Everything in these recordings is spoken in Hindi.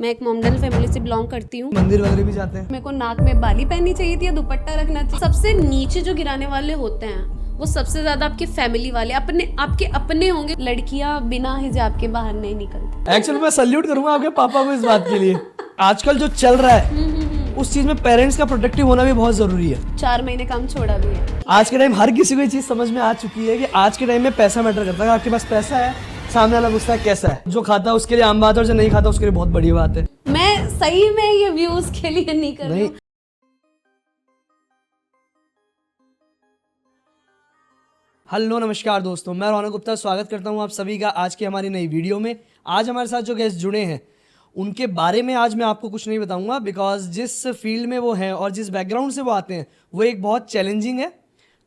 मैं एक मोमडन फैमिली से बिलोंग करती हूँ। मंदिर वगैरह भी जाते हैं? मेरे को नाक में बाली पहननी चाहिए थी या दुपट्टा रखना चाहिए। सबसे नीचे जो गिराने वाले होते हैं वो सबसे ज्यादा आपके फैमिली वाले, आपके अपने होंगे। लड़कियां बिना हिजाब के बाहर नहीं निकलती। एक्चुअली मैं सल्यूट करूंगा आपके पापा को इस बात के लिए। आजकल जो चल रहा है उस चीज में पेरेंट्स का प्रोटेक्टिव होना भी बहुत जरूरी है। 4 महीने काम छोड़ा भी है। आज के टाइम हर किसी को ये चीज समझ में आ चुकी है कि आज के टाइम में पैसा मैटर करता है। आपके पास पैसा है, सामने वाला पूछता है कैसा है। जो खाता है उसके लिए आम बात है और जो नहीं खाता उसके लिए बहुत बड़ी बात है। मैं सही में ये व्यूज के लिए नहीं कर रही हूँ। हेलो नमस्कार दोस्तों, मैं रौनक गुप्ता स्वागत करता हूं आप सभी का आज की हमारी नई वीडियो में। आज हमारे साथ जो गेस्ट जुड़े हैं उनके बारे में आज मैं आपको कुछ नहीं बताऊंगा, बिकॉज जिस फील्ड में वो हैं और जिस बैकग्राउंड से वो आते हैं वो एक बहुत चैलेंजिंग है।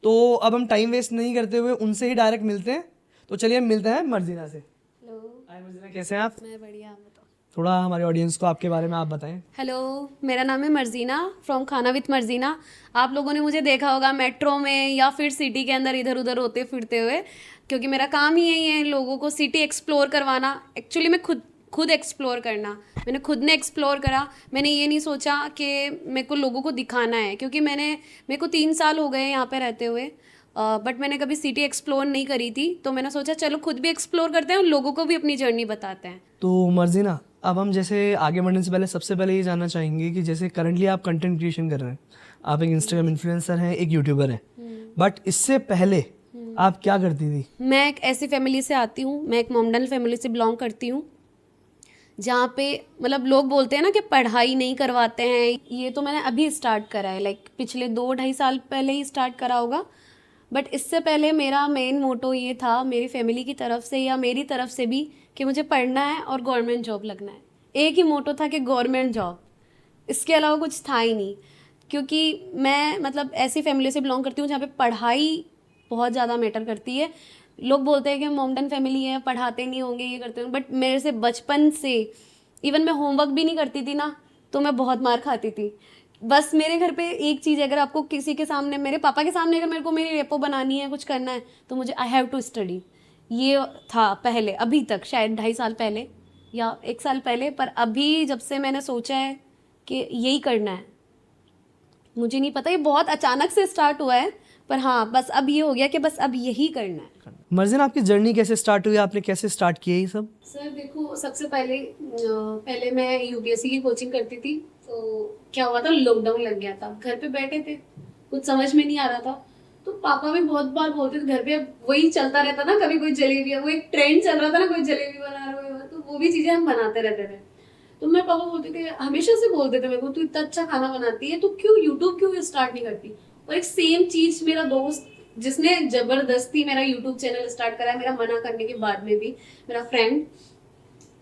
तो अब हम टाइम वेस्ट नहीं करते हुए उनसे ही डायरेक्ट मिलते हैं। तो चलिए हम मिलते हैं मर्जीना से। हेलो, हाय मर्जीना, कैसे हैं आप? मैं बढ़िया, आप बताओ। थोड़ा हमारे ऑडियंस को आपके बारे में आप बताएं। हेलो, मेरा नाम है मर्जीना फ्रॉम खाना विद मर्जीना। आप लोगों ने मुझे देखा होगा मेट्रो में या फिर सिटी के अंदर इधर उधर होते फिरते हुए, क्योंकि मेरा काम ही यही है लोगों को सिटी एक्सप्लोर करवाना। एक्चुअली मैं खुद एक्सप्लोर करना, मैंने खुद ने एक्सप्लोर करा। मैंने ये नहीं सोचा कि मेरे को लोगों को दिखाना है, क्योंकि मेरे को 3 साल हो गए यहाँ पे रहते हुए, बट मैंने कभी सिटी एक्सप्लोर नहीं करी थी। तो मैंने सोचा चलो खुद भी एक्सप्लोर करते हैं और लोगों को भी अपनी जर्नी बताते हैं। तो मर्जीना, अब हम जैसे आगे बढ़ने से पहले सबसे पहले ये जानना चाहेंगे कि जैसे करंटली आप कंटेंट क्रिएशन कर रहे हैं, आप एक इंस्टाग्राम इन्फ्लुएंसर हैं, एक यूट्यूबर हैं, बट इससे पहले आप क्या करती थी? मैं एक ऐसी फैमिली से आती हूँ, मैं एक मोमडन फैमिली से बिलोंग करती हूँ, जहाँ पे मतलब लोग बोलते हैं ना कि पढ़ाई नहीं करवाते हैं। ये तो मैंने अभी स्टार्ट करा है, लाइक पिछले 2-2.5 साल पहले ही स्टार्ट करा होगा। बट इससे पहले मेरा मेन मोटो ये था मेरी फैमिली की तरफ से या मेरी तरफ से भी कि मुझे पढ़ना है और गवर्नमेंट जॉब लगना है। एक ही मोटो था कि गवर्नमेंट जॉब, इसके अलावा कुछ था ही नहीं। क्योंकि मैं मतलब ऐसी फैमिली से बिलोंग करती हूँ जहाँ पे पढ़ाई बहुत ज़्यादा मैटर करती है। लोग बोलते हैं कि मोमडन फैमिली है, पढ़ाते नहीं होंगे, ये करते होंगे, बट मेरे से बचपन से इवन मैं होमवर्क भी नहीं करती थी ना तो मैं बहुत मार खाती थी। बस मेरे घर पे एक चीज़ है, अगर आपको किसी के सामने, मेरे पापा के सामने अगर मेरे को मेरी रेपो बनानी है, कुछ करना है, तो मुझे आई हैव टू स्टडी। ये था पहले, अभी तक शायद 2.5 साल पहले या 1 साल पहले, पर अभी जब से मैंने सोचा है कि यही करना है, मुझे नहीं पता, ये बहुत अचानक से स्टार्ट हुआ है, पर हाँ बस अब ये हो गया कि बस अब यही करना है। मर्जीना, आपकी जर्नी कैसे स्टार्ट हुई? आपने कैसे स्टार्ट किया ये सब? सर देखो, सबसे पहले मैं यूपीएससी की कोचिंग करती थी। तो क्या हुआ था, लॉकडाउन लग गया था, घर पे बैठे थे, कुछ समझ में नहीं आ रहा था। तो पापा भी बहुत बार बोलते थे घर पे, अब वही चलता रहता ना, कभी कोई जलेबी, वो एक ट्रेंड चल रहा था ना, कोई जलेबी बना रहा है, तो वो भी चीजें हम बनाते रहते थे। तो मेरे पापा बोलते थे, हमेशा से बोलते थे मेरे को, तू इतना अच्छा खाना बनाती है, तो क्यों यूट्यूब क्यों स्टार्ट नहीं करती। और एक सेम चीज मेरा दोस्त जिसने जबरदस्ती मेरा यूट्यूब चैनल स्टार्ट करा, मेरा मना करने के बाद में भी, मेरा फ्रेंड,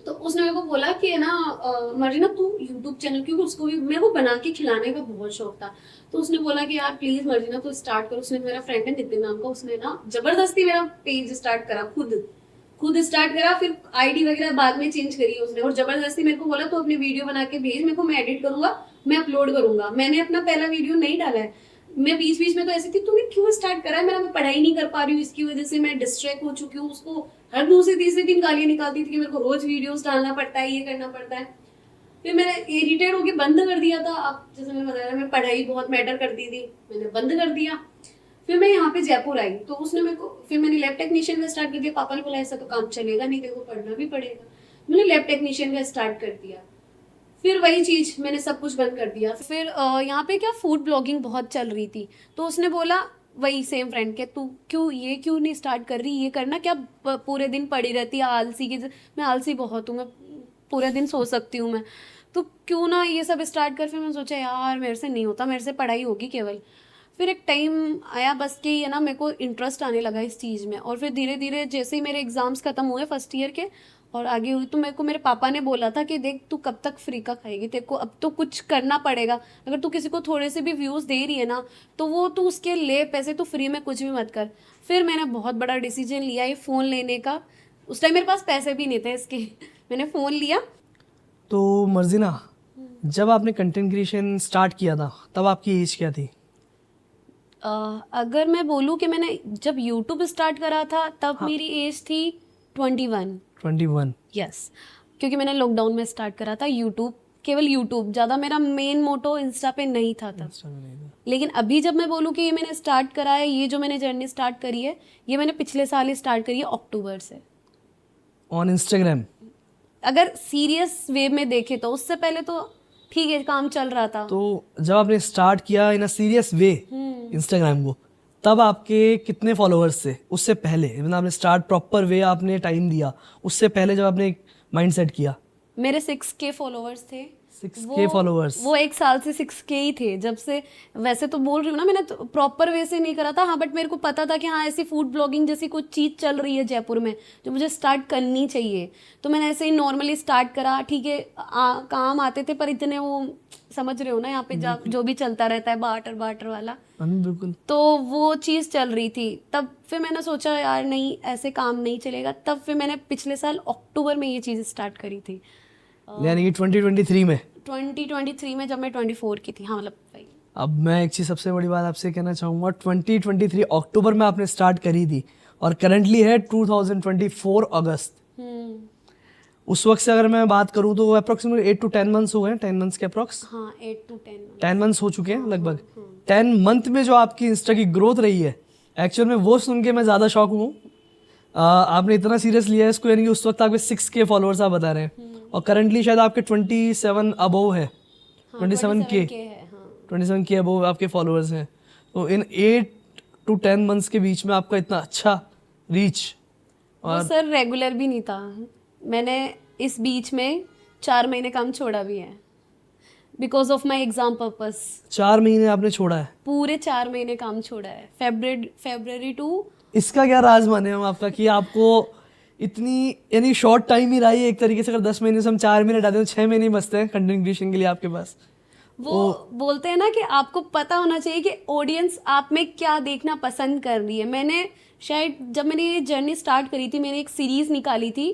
तो उसने मेरे को बोला कि है ना मर्जीना तू यूट्यूब चैनल, क्योंकि उसको भी मेरे को बना के खिलाने का बहुत शौक था। तो उसने बोला कि यार प्लीज मर्जीना तू स्टार्ट कर। उसने, मेरा फ्रेंड है नितिन नाम का, उसने ना जबरदस्ती मेरा पेज स्टार्ट करा, खुद स्टार्ट करा, फिर आईडी वगैरह बाद में चेंज करी उसने, और जबरदस्ती मेरे को बोला तू अपनी वीडियो बना के भेज मेरे को, मैं एडिट करूंगा, मैं अपलोड करूंगा। मैंने अपना पहला वीडियो नहीं डाला है, मैं बीच बीच में तो ऐसी थी, तूने क्यों स्टार्ट करा है? मैं पढ़ाई नहीं कर पा रही हूँ, इसकी वजह से मैं डिस्ट्रैक्ट हो चुकी हूँ। उसको हर दूसरे तीसरे दिन गालियां निकालती थी कि मेरे को रोज वीडियोस डालना पड़ता है, ये करना पड़ता है। फिर मैंने इरिटेट होकर बंद कर दिया था। अब जैसे मैंने बताया, मैं पढ़ाई बहुत मैटर करती थी, मैंने बंद कर दिया। फिर मैं यहाँ पे जयपुर आई, तो उसने मेरे को, फिर मैंने लैब टेक्नीशियन का स्टार्ट कर दिया। पापा ने बोला ऐसा तो काम चलेगा नहीं, तेरे को पढ़ना भी पड़ेगा। मैंने लैब टेक्नीशियन का स्टार्ट कर दिया। फिर वही चीज, मैंने सब कुछ बंद कर दिया। फिर यहाँ पे क्या फूड ब्लॉगिंग बहुत चल रही थी, तो उसने बोला, वही सेम फ्रेंड के, तू क्यों नहीं स्टार्ट कर रही, ये करना क्या, पूरे दिन पड़ी रहती है आलसी की। मैं आलसी बहुत हूँ, मैं पूरे दिन सो सकती हूँ मैं, तो क्यों ना ये सब स्टार्ट कर। फिर मैंने सोचा यार मेरे से नहीं होता, मेरे से पढ़ाई होगी केवल। फिर एक टाइम आया बस कि है ना, मेरे को इंटरेस्ट आने लगा इस चीज़ में, और फिर धीरे धीरे जैसे ही मेरे एग्जाम्स खत्म हुए फर्स्ट ईयर के और आगे हुई, तो मेरे को मेरे पापा ने बोला था कि देख तू कब तक फ्री का खाएगी, तेरे को अब तो कुछ करना पड़ेगा। अगर तू किसी को थोड़े से भी व्यूज़ दे रही है ना, तो वो तू उसके ले पैसे, तो फ्री में कुछ भी मत कर। फिर मैंने बहुत बड़ा डिसीजन लिया ये फ़ोन लेने का। उस टाइम मेरे पास पैसे भी नहीं थे इसके मैंने फ़ोन लिया। तो मर्जीना, जब आपने कंटेंट क्रिएशन स्टार्ट किया था तब आपकी एज क्या थी? अगर मैं बोलूँ कि मैंने जब यूट्यूब स्टार्ट करा था तब हाँ। मेरी एज थी 21। 21? यस, क्योंकि मैंने लॉकडाउन में स्टार्ट करा था यूट्यूब, केवल यूट्यूब, ज़्यादा मेरा मेन मोटो इंस्टा पे नहीं था तब। लेकिन अभी जब मैं बोलूँ कि ये मैंने स्टार्ट करा है, ये जो मैंने जर्नी स्टार्ट करी है, ये मैंने पिछले साल ही स्टार्ट करी है, अक्टूबर से। On Instagram? अगर सीरियस वे में देखे तो उससे पहले तो ठीक है काम चल रहा था। तो जब आपने स्टार्ट किया इन अ सीरियस वे इंस्टाग्राम को, तब आपके कितने फॉलोअर्स थे? उससे पहले मतलब आपने स्टार्ट प्रॉपर वे आपने टाइम दिया, उससे पहले जब आपने माइंड सेट किया? मेरे 6K फॉलोअर्स थे। 6K followers? वो एक साल से 6K ही थे जब से। वैसे तो बोल रही हूँ ना, मैंने तो प्रॉपर वे से नहीं करा था, हाँ, बट मेरे को पता था कि हाँ ऐसी फूड ब्लॉगिंग जैसी कुछ चीज़ चल रही है जयपुर में जो मुझे स्टार्ट करनी चाहिए। तो मैंने ऐसे ही नॉर्मली स्टार्ट करा, ठीक है, काम आते थे पर इतने, वो समझ रहे हो ना यहाँ पे जो भी चलता रहता है बार्टर वाला, बिल्कुल। तो वो चीज़ चल रही थी। तब फिर मैंने सोचा यार नहीं, ऐसे काम नहीं चलेगा। तब फिर मैंने पिछले साल अक्टूबर में ये चीज़ स्टार्ट करी थी, यानी कि 2023 में? 2023 में, जब मैं 24 की थी। हाँ, मतलब वही। अब मैं एक चीज़ सबसे बड़ी बात आपसे कहना चाहूँगा, 2023 अक्टूबर में आपने स्टार्ट करी थी और करंटली है 2024 अगस्त। उस वक्त से अगर मैं बात करूँ तो अप्रोक्सीमेटली 8 to 10 मंथ्स हो गए, 10 मंथ्स के अप्रोक्स। हाँ, 8 to 10 10 मंथ्स हो चुके हैं लगभग। 10 मंथ में जो आपकी इंस्टा की ग्रोथ रही है, एक्चुअल में वो सुन के मैं ज़्यादा शॉक हूँ। आपने इतना सीरियस लिया है इसको, यानी कि उस वक्त आपके 6K फॉलोअर्स आप बता रहे हैं और करंटली शायद आपके 27 अबव है, 27K है। हाँ, 27K अबव आपके फॉलोअर्स हैं। तो इन 8 to 10 मंथ्स के बीच में आपका इतना अच्छा रीच। वो सर रेगुलर भी नहीं था। मैंने इस बीच में 4 महीने काम छोड़ा भी है because of my exam purpose. 4 महीने आपने छोड़ा है? पूरे 4 महीने काम छोड़ा है, फेब्रुअरी टू। इसका क्या राज माने हम आपका कि आपको इतनी, यानी शॉर्ट टाइम ही रहा है एक तरीके से। अगर 10 महीने से हम 4 महीने हटाते हैं तो 6 महीने ही बचते हैं कंटेंट क्रिएशन के लिए आपके पास। वो बोलते हैं ना कि आपको पता होना चाहिए कि ऑडियंस आप में क्या देखना पसंद कर रही है। मैंने शायद जब मैंने ये जर्नी स्टार्ट करी थी, मैंने एक सीरीज निकाली थी,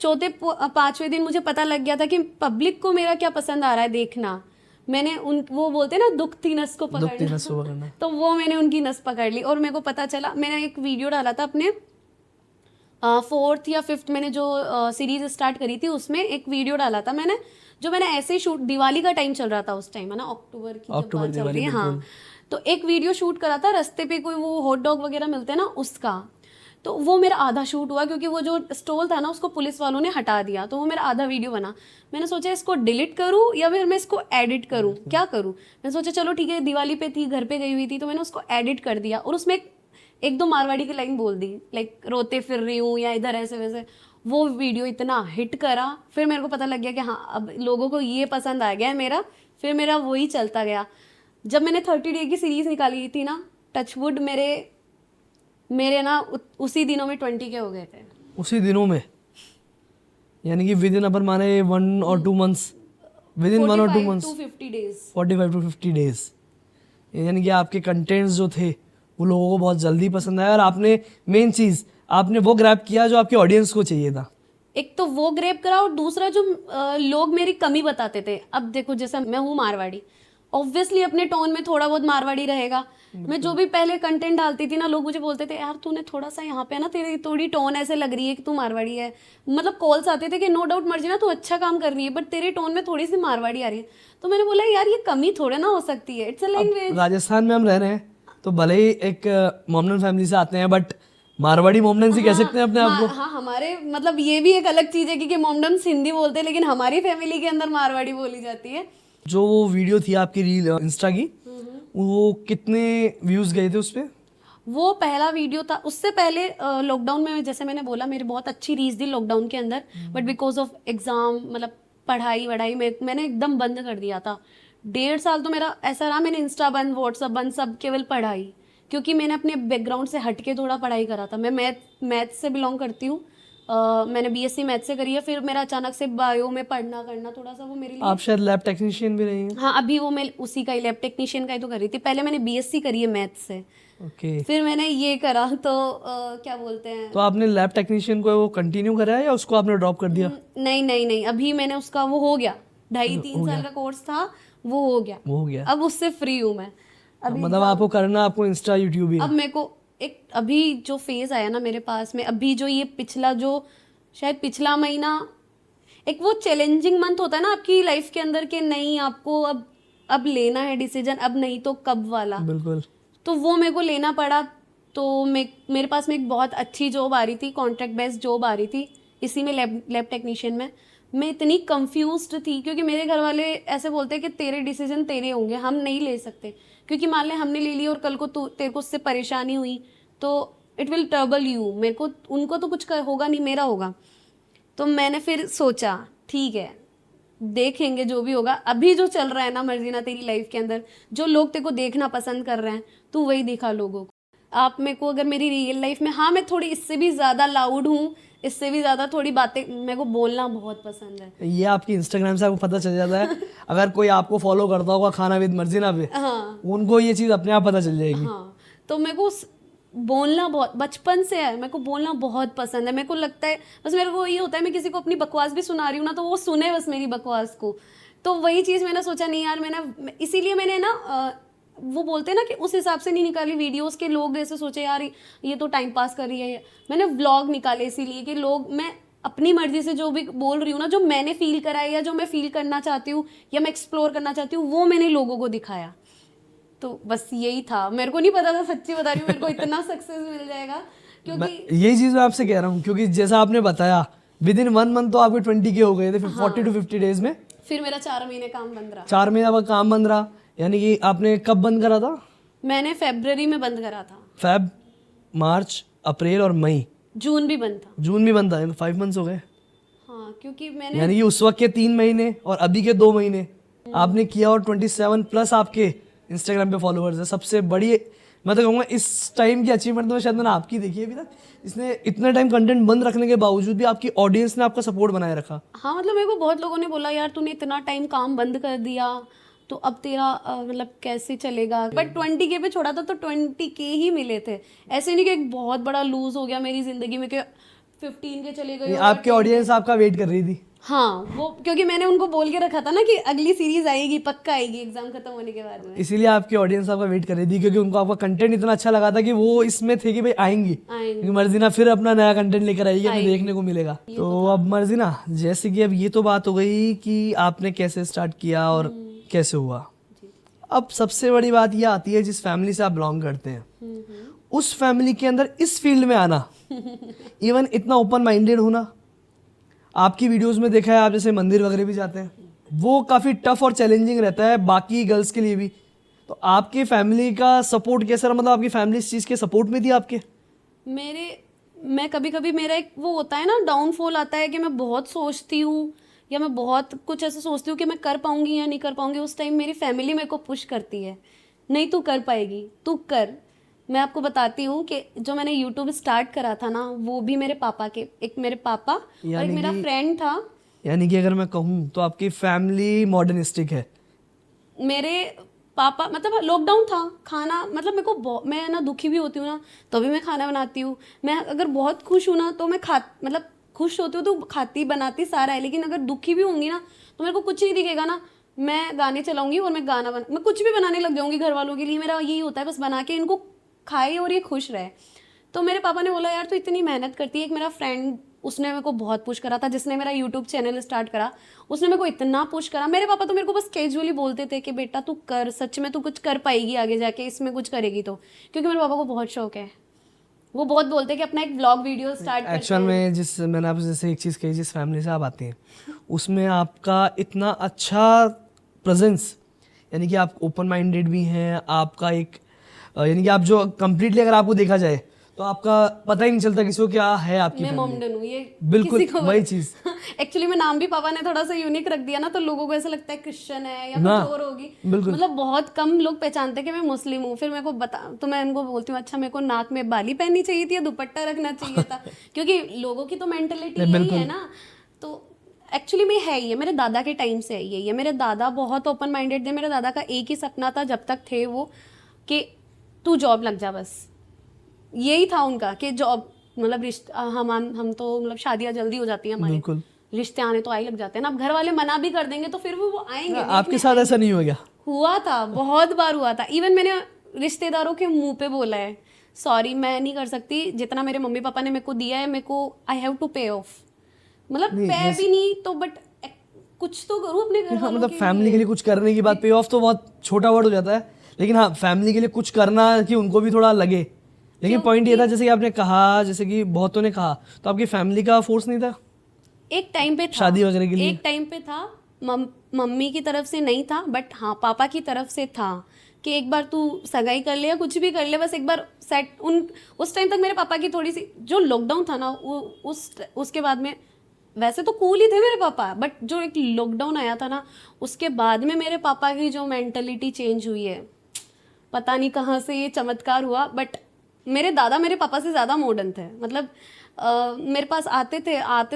चौथे 5वें दिन मुझे पता लग गया था कि पब्लिक को मेरा क्या पसंद आ रहा है देखना। मैंने वो बोलते हैं ना दुखती नस को पकड़ना, तो वो मैंने उनकी नस पकड़ ली और मेरे को पता चला। मैंने एक वीडियो डाला था अपने 4th या 5th, मैंने जो सीरीज स्टार्ट करी थी उसमें एक वीडियो डाला था मैंने, जो मैंने ऐसे ही शूट, दिवाली का टाइम चल रहा था उस टाइम, है ना, अक्टूबर की जब बात चल रही है। हाँ, तो एक वीडियो शूट करा था, रास्ते पे कोई वो हॉट डॉग वगैरह मिलते हैं ना उसका। तो वो मेरा आधा शूट हुआ क्योंकि वो जो स्टॉल था ना उसको पुलिस वालों ने हटा दिया, तो वो मेरा आधा वीडियो बना। मैंने सोचा इसको डिलीट करूँ या फिर मैं इसको एडिट करूँ, क्या करूँ। मैंने सोचा चलो ठीक है, दिवाली पे थी, घर पे गई हुई थी, तो मैंने उसको एडिट कर दिया और उसमें एक दो मारवाड़ी की लाइन बोल दी, लाइक रोते फिर रही हूँ या इधर ऐसे वैसे। वो वीडियो इतना हिट करा, फिर मेरे को पता लग गया कि हाँ अब लोगों को ये पसंद आ गया है मेरा। फिर मेरा वही चलता गया। जब मैंने 30 डे की सीरीज निकाली थी ना, टचवुड, मेरे ना उसी दिनों में 20K हो गए थे। उसी दिनों में? यानी कि विद इन अपन माने 1 or 2 months, with in 1 or 2 months, 45 to 50 days. यानी कि आपके कंटेंट्स जो थे वो लोगों को बहुत जल्दी पसंद आया और आपने मेन चीज़ आपने वो ग्रैब किया जो आपकी ऑडियंस को चाहिए था। एक तो वो ग्रैब करा और दूसरा जो लोग मेरी कमी बताते थे। अब देखो जैसा मैं हूँ मारवाड़ी, ऑब्वियसली अपने टोन में थोड़ा बहुत मारवाड़ी रहेगा। मैं जो भी पहले कंटेंट डालती थी ना, लोग मुझे बोलते थे यार तूने थोड़ा सा यहाँ पे ना, तेरी थोड़ी टोन ऐसे लग रही है कि तू मारवाड़ी है। मतलब कॉल्स आते थे कि नो डाउट मर्जी ना, तू अच्छा काम कर रही है बट तेरे टोन में थोड़ी सी मारवाड़ी आ रही है। तो मैंने बोला यार ये कमी थोड़ा ना हो सकती है, इट्स अ लैंग्वेज। राजस्थान में हम रह रहे हैं तो भले ही एक मोमडन फैमिली से आते हैं बट मारवाड़ी मोमडन से कह सकते हैं अपने आप को। हाँ, हमारे मतलब ये भी एक अलग चीज़ है क्योंकि मोमडन्स हिंदी बोलते हैं लेकिन हमारी फैमिली के अंदर मारवाड़ी बोली जाती है। जो वो वीडियो थी आपकी रील इंस्टा की, वो कितने व्यूज गए थे उस पे? वो पहला वीडियो था। उससे पहले लॉकडाउन में, जैसे मैंने बोला, मेरी बहुत अच्छी रीच थी लॉकडाउन के अंदर, बट बिकॉज ऑफ एग्जाम, मतलब पढ़ाई वढ़ाई में मैंने एकदम बंद कर दिया था। 1.5 साल तो मेरा ऐसा रहा, मैंने इंस्टा बंद, व्हाट्सअप बंद, सब केवल पढ़ाई। क्योंकि मैंने अपने बैकग्राउंड से हट के थोड़ा पढ़ाई करा था। मैं मैथ से बिलोंग करती हूँ। मैंने BSc मैथ से करी है। फिर मेरा अचानक से बायो में पढ़ना करना थोड़ा सा वो मेरे लिए। आप शायद लैब टेक्नीशियन भी रही हैं? हाँ, अभी वो मैं उसी का ही लैब टेक्नीशियन का ही तो कर रही थी। पहले मैंने BSc करी है मैथ से। ओके। फिर मैंने ये करा तो क्या बोलते हैं, तो आपने लैब टेक्नीशियन को वो कंटिन्यू करा है या उसको आपने ड्रॉप कर दिया? नहीं, अभी मैंने उसका वो हो गया, 2.5-3 साल का कोर्स था, वो हो गया। अब उससे फ्री हूँ मैं अभी। मतलब आपको करना, आपको इंस्टा यूट्यूब ही है। अब मेरे को एक अभी जो फेज आया ना मेरे पास में, अभी जो ये पिछला, जो शायद पिछला महीना, एक वो चैलेंजिंग मंथ होता है ना आपकी लाइफ के अंदर कि नहीं आपको अब लेना है डिसीजन, अब नहीं तो कब वाला। बिल्कुल। तो वो मेरे को लेना पड़ा। तो मेरे पास में एक बहुत अच्छी जॉब आ रही थी, कॉन्ट्रैक्ट बेस्ड जॉब आ रही थी इसी में, लैब टेक्नीशियन में। मैं इतनी कंफ्यूज्ड थी क्योंकि मेरे घर वाले ऐसे बोलते हैं कि तेरे डिसीजन तेरे होंगे, हम नहीं ले सकते, क्योंकि मान ले हमने ले ली और कल को तेरे को उससे परेशानी हुई तो इट विल ट्रबल यू। मेरे को उनको तो कुछ होगा नहीं, मेरा होगा। तो मैंने फिर सोचा ठीक है, देखेंगे जो भी होगा। अभी जो चल रहा है ना मर्जीना तेरी लाइफ के अंदर, जो लोग तेरे को देखना पसंद कर रहे हैं, तू वही दिखा लोगों को। आप मेरे को अगर मेरी रियल लाइफ में, हाँ मैं थोड़ी इससे भी ज़्यादा लाउड हूँ, इससे भी ज़्यादा थोड़ी बातें, मेरे को बोलना बहुत पसंद है। ये आपकी इंस्टाग्राम से आपको पता चल जाता है। अगर कोई आपको फॉलो करता होगा खाना विद मर्जीना पे, हाँ उनको ये चीज़ अपने आप पता चल जाएगी। हाँ, तो मेरे को बोलना बहुत बचपन से है, मेरे को बोलना बहुत पसंद है। मेरे को लगता है बस, मेरे को ये होता है मैं किसी को अपनी बकवास भी सुना रही हूँ ना तो वो सुने बस मेरी बकवास को। तो वही चीज़ मैंने सोचा नहीं यार, इसीलिए मैंने ना वो बोलते हैं ना कि उस हिसाब से नहीं निकाली वीडियोस के। लोग जैसे सोचे यार ये तो टाइम पास कर रही है, मैंने व्लॉग निकाले इसीलिए कि लोग, मैं अपनी मर्जी से जो भी बोल रही हूँ ना, जो मैंने फील करा है या जो मैं फील करना चाहती हूँ या मैं एक्सप्लोर करना चाहती हूँ, वो मैंने लोगों को दिखाया। तो बस यही था। मेरे को नहीं पता था, सच्ची बता रही हूँ, मेरे को इतना सक्सेस मिल जाएगा क्योंकि यही चीज़ मैं आपसे कह रहा हूँ, क्योंकि जैसा आपने बताया विद इन 1 मंथ तो आपके 20K हो गए थे, फिर 40 to 50 डेज में फिर मेरा 4 महीने काम बंद रहा। 4 महीने बाद काम बंद रहा। यानी कि आपने कब बंद करा था? मैंने फरवरी में बंद करा था। फेब, मार्च, अप्रैल और मई, जून भी बंद था। जून भी बंद था, 5 मंथ्स हो गए। हाँ क्योंकि मैंने, यानी कि उस वक्त के 3 महीने और अभी के 2 महीने आपने किया, और 27 प्लस आपके इंस्टाग्राम पे फॉलोअर्स है। सबसे बड़ी, मैं तो कहूँगा इस टाइम की अचीवमेंट तो शायद मैंने आपकी देखी है अभी तक। इसने इतना टाइम कंटेंट बंद रखने के बावजूद भी आपकी ऑडियंस ने आपका सपोर्ट बनाए रखा। हाँ मतलब मेरे को बहुत लोगों ने बोला यार तूने इतना टाइम काम बंद कर दिया तो अब तेरा मतलब कैसे चलेगा। बट 20K पे छोड़ा था तो 20K ही मिले थे। ऐसे नहीं कि एक बहुत बड़ा लूज हो गया मेरी जिंदगी में कि 15K चले गए। आपकी ऑडियंस आपका वेट कर रही थी। हाँ वो क्योंकि मैंने उनको बोल के रखा था ना कि अगली सीरीज आएगी, पक्का आएगी एग्जाम खत्म होने के बाद में। इसीलिए आपकी ऑडियंस आपका वेट कर रही थी, क्योंकि उनको आपका कंटेंट इतना अच्छा लगा था कि वो इसमें थे कि भाई आएंगी, क्योंकि मर्जीना फिर अपना नया कंटेंट लेकर आएगी, हमें देखने को मिलेगा। तो अब मर्जीना, जैसे कि अब ये तो बात हो गई कि आपने कैसे स्टार्ट किया और कैसे हुआ। अब सबसे बड़ी बात ये आती है, जिस फैमिली से आप बिलोंग करते हैं उस फैमिली के अंदर इस फील्ड में आना, इवन इतना ओपन माइंडेड होना। आपकी वीडियोस में देखा है आप जैसे मंदिर वगैरह भी जाते हैं, वो काफ़ी टफ और चैलेंजिंग रहता है बाकी गर्ल्स के लिए भी। तो आपकी फैमिली का सपोर्ट कैसा रहा? मतलब आपकी फैमिली इस चीज़ के सपोर्ट में थी आपके? मैं कभी कभी मेरा एक वो होता है ना, डाउनफॉल आता है कि मैं बहुत सोचती हूँ या मैं बहुत कुछ ऐसा सोचती हूँ कि मैं कर पाऊंगी या नहीं कर पाऊंगी। उस टाइम मेरी फैमिली मेरे को पुश करती है, नहीं तू कर पाएगी, तू कर। मैं आपको बताती हूँ कि जो मैंने यूट्यूब स्टार्ट करा था ना, वो भी मेरे पापा के, एक मेरे पापा और एक मेरा फ्रेंड था। यानी कि अगर मैं कहूँ तो आपकी फैमिली मॉडर्निस्टिक है। मेरे पापा मतलब लॉकडाउन था, खाना मतलब मेरे को मैं ना दुखी भी होती हूँ ना तो भी मैं खाना बनाती हूँ। मैं अगर बहुत खुश हूँ ना तो मैं मतलब खुश होती हूँ तो खाती बनाती सारा है, लेकिन अगर दुखी भी होंगी ना तो मेरे को कुछ नहीं दिखेगा ना, मैं गाने चलाऊंगी और मैं कुछ भी बनाने लग जाऊंगी घर वालों के लिए। मेरा यही होता है बस बना के इनको खाए और ये खुश रहे। तो मेरे पापा ने बोला यार तू इतनी मेहनत करती है। एक मेरा फ्रेंड, उसने मेरे को बहुत पुश करा था, जिसने मेरा यूट्यूब चैनल स्टार्ट करा, उसने मेरे को इतना पुश करा। मेरे पापा तो मेरे को बस कैजुअली बोलते थे कि बेटा तू कर, सच में तू कुछ कर पाएगी आगे जाके, इसमें कुछ करेगी तो। क्योंकि मेरे पापा को बहुत शौक है, वो बहुत बोलते हैं कि अपना एक व्लॉग वीडियो स्टार्ट करते हैं। एक्चुअल में मैंने आपसे जैसे एक चीज़ कही, जिस फैमिली से आप आते हैं उसमें आपका इतना अच्छा प्रेजेंस, यानी कि आप ओपन माइंडेड भी हैं, आपका एक यानी कि आप जो कम्प्लीटली अगर आपको देखा जाए तो आपका पता ही नहीं चलता किसी को क्या है आपकी मैं फैमिली। मोमडन हूँ, ये बिल्कुल किसी को वही चीज़। एक्चुअली मैं नाम भी पापा ने थोड़ा सा यूनिक रख दिया ना, तो लोगों को ऐसा लगता है क्रिश्चियन है या कुछ और होगी। मतलब बहुत कम लोग पहचानते कि मैं मुस्लिम हूँ। फिर मेरे को तो मैं उनको बोलती हूँ अच्छा मेरे को नाक में बाली पहननी चाहिए थी या दुपट्टा रखना चाहिए था, क्योंकि लोगों की तो मेंटेलिटी यही है ना। तो एक्चुअली में है ये मेरे दादा के टाइम से है ये मेरे दादा बहुत ओपन माइंडेड थे। मेरे दादा का एक ही सपना था जब तक थे वो, कि तू जॉब लग जा, बस यही था उनका कि जॉब मतलब रिश्ता। हम तो मतलब शादियां जल्दी हो जाती हैं हमारी, रिश्ते आने तो आई लग जाते हैं ना। अब घर वाले मना भी कर देंगे तो फिर भी वो आएंगे। आपके साथ ऐसा नहीं हो गया? हुआ था, बहुत बार हुआ था। इवन मैंने रिश्तेदारों के मुंह पे बोला है सॉरी मैं नहीं कर सकती, जितना मेरे मम्मी पापा ने मेरे को दिया है मेरे को आई हैव टू पे ऑफ। मतलब नहीं, पे भी नहीं तो बट कुछ तो करूँ अपने घर हाँ, वालों मतलब के फैमिली लिए। के लिए कुछ करने की बात, पे ऑफ तो बहुत छोटा वर्ड हो जाता है, लेकिन हाँ फैमिली के लिए कुछ करना कि उनको भी थोड़ा लगे। लेकिन पॉइंट ये था, जैसे कि आपने कहा, जैसे कि बहुतों ने कहा, तो आपकी फैमिली का फोर्स नहीं था एक टाइम पे था, शादी वगैरह के लिए? एक टाइम पे था। मम्मी की तरफ से नहीं था बट हाँ पापा की तरफ से था कि एक बार तू सगाई कर ले या कुछ भी कर ले, बस एक बार सेट। उस टाइम तक मेरे पापा की थोड़ी सी जो लॉकडाउन था ना वो उसके बाद में वैसे तो कूल ही थे मेरे पापा, बट जो एक लॉकडाउन आया था ना उसके बाद में मेरे पापा की जो मेंटलिटी चेंज हुई है, पता नहीं कहाँ से ये चमत्कार हुआ। बट मेरे दादा मेरे पापा से ज़्यादा मॉडर्न थे, मतलब मेरे पास आते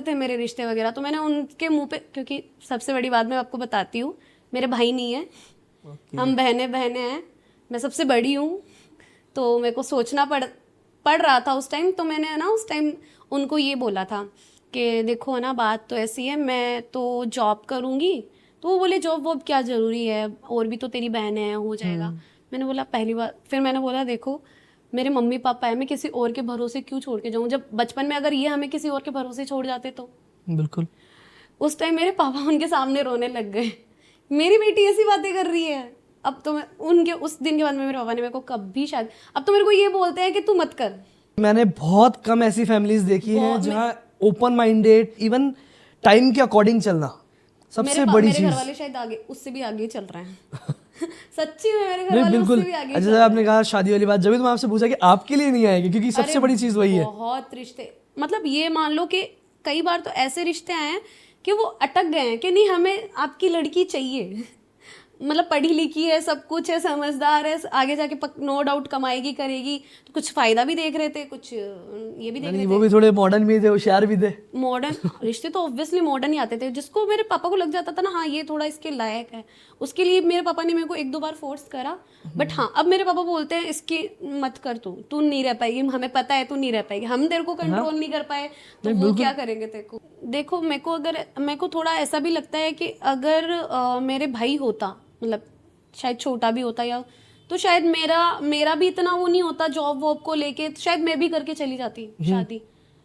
थे मेरे रिश्ते वगैरह, तो मैंने उनके मुंह पे, क्योंकि सबसे बड़ी बात मैं आपको बताती हूँ, मेरे भाई नहीं है, हम बहने हैं, मैं सबसे बड़ी हूँ, तो मेरे को सोचना पड़ रहा था उस टाइम। तो मैंने ना उस टाइम उनको ये बोला था कि देखो ना बात तो ऐसी है, मैं तो जॉब करूँगी। तो वो बोले जॉब वॉब क्या ज़रूरी है, और भी तो तेरी बहनें हैं, हो जाएगा। मैंने बोला पहली बार, फिर मैंने बोला देखो मेरे मम्मी पापा है, मैं किसी और के भरोसे क्यों छोड़ के जाऊँ, जब बचपन में अगर ये हमें किसी और के भरोसे छोड़ जाते तो। बिल्कुल। उस टाइम मेरे पापा उनके सामने रोने लग गए, मेरी बेटी ऐसी बातें कर रही है। अब तो मैं उनके उस दिन के बाद में मेरे पापा ने मेरे को कभी शायद, अब तो मेरे को ये बोलते हैं कि तू मत कर। मैंने बहुत कम ऐसी फैमिलीज देखी हैं जहाँ ओपन माइंडेड, इवन टाइम के अकॉर्डिंग चलना सबसे बड़ी मेरे घर चीज। वाले शायद आगे, उससे भी आगे चल रहे हैं सच्ची में मेरे घर नहीं वाले बिल्कुल। उससे भी आगे अच्छा, आपने कहा शादी वाली बात, जब भी तो मैं आपसे पूछा कि आपके लिए नहीं आएगी, क्योंकि सबसे अरे बड़ी चीज वही है। बहुत रिश्ते, मतलब ये मान लो कि कई बार तो ऐसे रिश्ते आए हैं कि वो अटक गए हैं कि नहीं हमें आपकी लड़की चाहिए मतलब पढ़ी लिखी है, सब कुछ है, समझदार है, आगे जाके नो डाउट कमाएगी करेगी, तो कुछ फायदा भी देख रहे थे, कुछ ये भी देख रहे वो भी थोड़े मॉडर्न भी थे, होशियार भी थे। मॉडर्न रिश्ते तो ऑब्वियसली मॉडर्न ही आते थे, जिसको मेरे पापा को लग जाता था ना हाँ ये थोड़ा इसके लायक है, उसके लिए मेरे पापा ने मेरे को एक दो बार फोर्स करा। बट हाँ अब मेरे पापा बोलते हैं इसकी मत कर, तू नहीं रह पाएगी, हमें पता है तू नहीं रह पाएगी, हम तेरे को कंट्रोल नहीं कर पाए तो वो क्या करेंगे तेरे को। देखो मेरे को थोड़ा ऐसा भी लगता है कि अगर मेरे भाई होता, मतलब शायद छोटा भी होता, या तो शायद मेरा भी इतना वो नहीं होता जॉब वॉब को लेके, तो शायद मैं भी करके चली जाती शादी,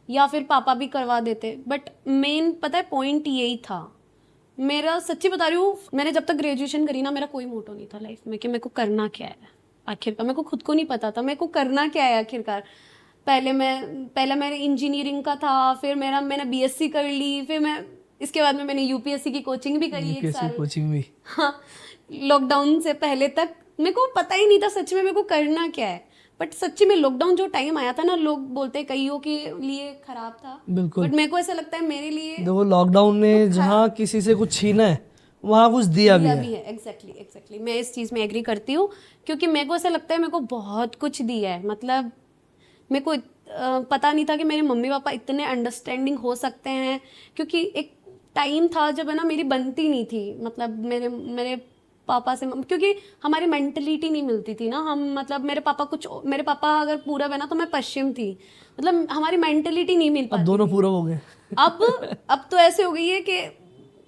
या फिर पापा भी करवा देते। बट मेन पता है पॉइंट यही था मेरा, सच्ची बता रही हूँ, मैंने जब तक ग्रेजुएशन करी ना मेरा कोई मोटो नहीं था लाइफ में कि मेरे को करना क्या है आखिरकार, मेरे को खुद को नहीं पता था मेरे को करना क्या है आखिरकार। पहले मेरे इंजीनियरिंग का था, फिर मैंने बीएससी कर ली, फिर मैं इसके बाद में मैंने यूपीएससी की कोचिंग भी करी एक साल। कोचिंग भी, हाँ, लॉकडाउन से पहले तक मेरे को पता ही नहीं था सच में मेरे को करना क्या है। बट सच्ची में लॉकडाउन जो टाइम आया था ना, लोग बोलते हैं कईयों के लिए खराब था, बिल्कुल। बट मेरे को ऐसा लगता है मेरे लिए देखो लॉकडाउन ने जहाँ किसी से कुछ छीना है वहाँ कुछ दिया भी है। एग्जैक्टली मैं इस चीज़ में एग्री करती हूँ, क्योंकि मेरे को ऐसा लगता है मेरे को बहुत कुछ दिया है। मतलब मेरे को पता नहीं था कि मेरे मम्मी पापा इतने अंडरस्टैंडिंग हो सकते हैं, क्योंकि एक टाइम था जब है ना मेरी बनती नहीं थी, मतलब मेरे पापा से, क्योंकि हमारी मेंटलिटी नहीं मिलती थी ना, हम मतलब मेरे पापा अगर पूरब है ना तो मैं पश्चिम थी, मतलब हमारी मेंटलिटी नहीं मिल अब पाती। दोनों पूरा हो गए। अब तो ऐसे हो गई है कि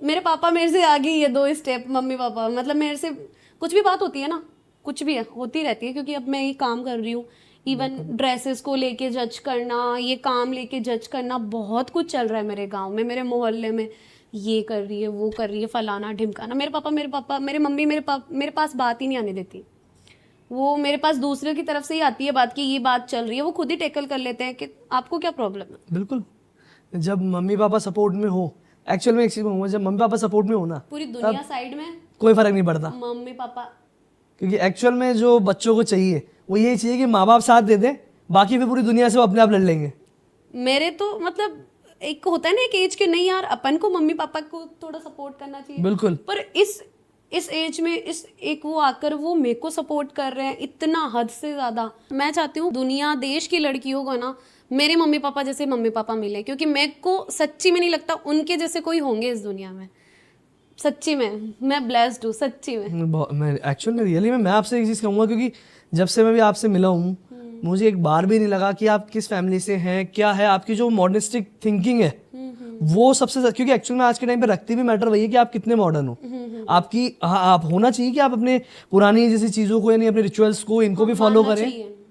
मेरे पापा मेरे से आगे ही है 2 स्टेप, मम्मी पापा, मतलब मेरे से कुछ भी बात होती है ना, कुछ भी है होती रहती है, क्योंकि अब मैं ये काम कर रही हूँ, इवन ड्रेसेस को लेके जज करना, ये काम लेके जज करना, बहुत कुछ चल रहा है मेरे गांव में, मेरे मोहल्ले में, ये कर रही है वो कर रही है, फलाना ढिमकाना। मेरे मम्मी मेरे पास बात ही नहीं आने देती, वो मेरे पास दूसरे की तरफ से ही आती है बात की ये बात चल रही है, वो खुद ही टैकल कर लेते हैं कि आपको क्या प्रॉब्लम है। बिल्कुल, जब मम्मी पापा सपोर्ट में हो, एक्चुअल में एक चीज कहूँगा, जब मम्मी पापा सपोर्ट में हो ना, पूरी दुनिया साइड में, कोई फर्क नहीं पड़ता, मम्मी पापा। क्योंकि एक्चुअल में जो बच्चों को चाहिए वो यही चाहिए कि माँ बाप साथ दे दे, बाकी फिर पूरी दुनिया से वो अपने आप लड़ लेंगे। मेरे तो मतलब एक होता है ना एक एज के, नहीं यार अपन को मम्मी पापा को थोड़ा सपोर्ट करना चाहिए। बिल्कुल। पर इस एज में इस एक वो आकर वो मेरे को सपोर्ट कर रहे हैं इतना हद से ज्यादा। मैं चाहती हूँ दुनिया देश की लड़कियों को ना मेरे मम्मी पापा जैसे मम्मी पापा मिले, क्योंकि मेरे को सच्ची में नहीं लगता उनके जैसे कोई होंगे इस दुनिया में। सच्ची में मैं ब्लेस्ड हूँ, सच्ची में। मैं एक्चुअल में रियली मैं आपसे एक चीज़ कहूँगा, क्योंकि जब से मैं भी आपसे मिला हूँ मुझे एक बार भी नहीं लगा कि आप किस फैमिली से हैं, क्या है आपकी जो मॉडर्निस्टिक थिंकिंग है वो सबसे, क्योंकि एक्चुअल में आज के टाइम पे रखती भी मैटर वही है कि आप कितने मॉडर्न हो। आपकी आप होना चाहिए कि आप अपने पुरानी जैसी चीज़ों को यानी अपने रिचुअल्स को इनको भी फॉलो करें।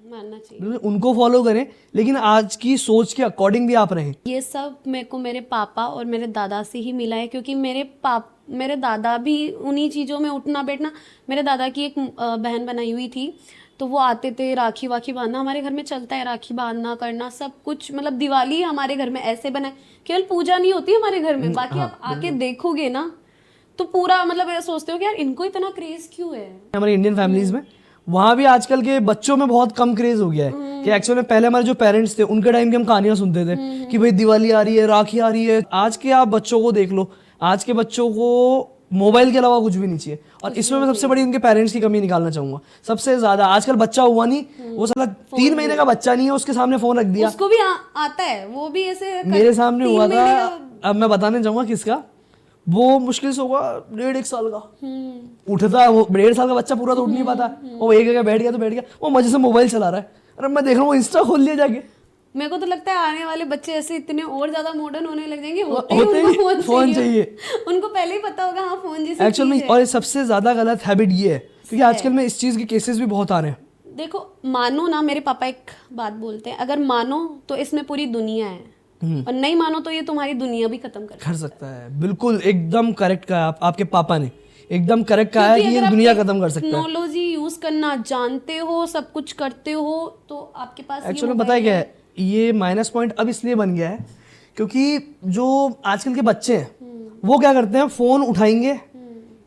मानना चाहिए। चाहिए। बिल्कुल, उनको फॉलो करें, लेकिन आज की सोच के अकॉर्डिंग भी आप रहें। ये सब मेरे को मेरे पापा और मेरे दादा से ही मिला है, क्योंकि मेरे दादा भी उन्हीं चीज़ों में उठना बैठना। मेरे दादा की एक बहन बनाई हुई थी, तो वो आते थे, राखी वाखी बांधना हमारे घर में चलता है, राखी बांधना करना सब कुछ, मतलब दिवाली हमारे घर में ऐसे बनाए, केवल पूजा नहीं होती हमारे घर में, बाकी आप आके देखोगे ना तो पूरा मतलब ऐसा सोचते हो कि यार इनको इतना क्रेज क्यों है। हमारे इंडियन फैमिलीज में वहाँ भी आजकल के बच्चों में बहुत कम क्रेज हो गया है कि एक्चुअली में पहले हमारे जो पेरेंट्स थे उनके टाइम की हम कहानियां सुनते थे कि भाई दिवाली आ रही है, राखी आ रही है। आज के आप बच्चों को देख लो, आज के बच्चों को मोबाइल के अलावा कुछ भी नहीं चाहिए। और इसमें मैं सबसे बड़ी उनके पेरेंट्स की कमी निकालना चाहूंगा। सबसे ज्यादा आजकल बच्चा हुआ नहीं, वो साला 3 महीने का बच्चा नहीं है, उसके सामने फोन रख दिया। उसको भी आता है, वो भी ऐसे मेरे सामने 3 हुआ महीने था, अब मैं बताने चाहूंगा किसका। वो मुश्किल से होगा 1.5 साल का, उठता है वो 1.5 साल का बच्चा पूरा तो उठ नहीं पाता, वो एक जगह बैठ गया तो बैठ गया, वो मजे से मोबाइल चला रहा है। अरे मैं देख रहा हूँ वो इंस्टा खोल लिया जाके। मेरे को तो लगता है आने वाले बच्चे ऐसे इतने और ज्यादा मॉडर्न होने लग जाएंगे, होते होते ही उनको ही फोन चाहिए। उनको पहले ही पता होगा हाँ फोन जैसे एक्चुअल में चीज़ है। और सबसे ज्यादा गलत हैबिट ये है, क्योंकि आजकल में इस चीज के केसेस भी बहुत आ रहे हैं। देखो मानो ना, मेरे पापा एक बात बोलते हैं, अगर मानो तो इसमें पूरी दुनिया है, और नहीं मानो तो ये तुम्हारी दुनिया भी खत्म कर सकता है। बिल्कुल एकदम करेक्ट कहा आपके पापा ने, एकदम करेक्ट कहा है कि ये दुनिया खत्म कर सकता है। टेक्नोलॉजी यूज करना जानते हो, सब कुछ करते हो, तो आपके पास एक्चुअली में पता है क्या है, ये माइनस पॉइंट अब इसलिए बन गया है क्योंकि जो आजकल के बच्चे हैं वो क्या करते हैं, फोन उठाएंगे,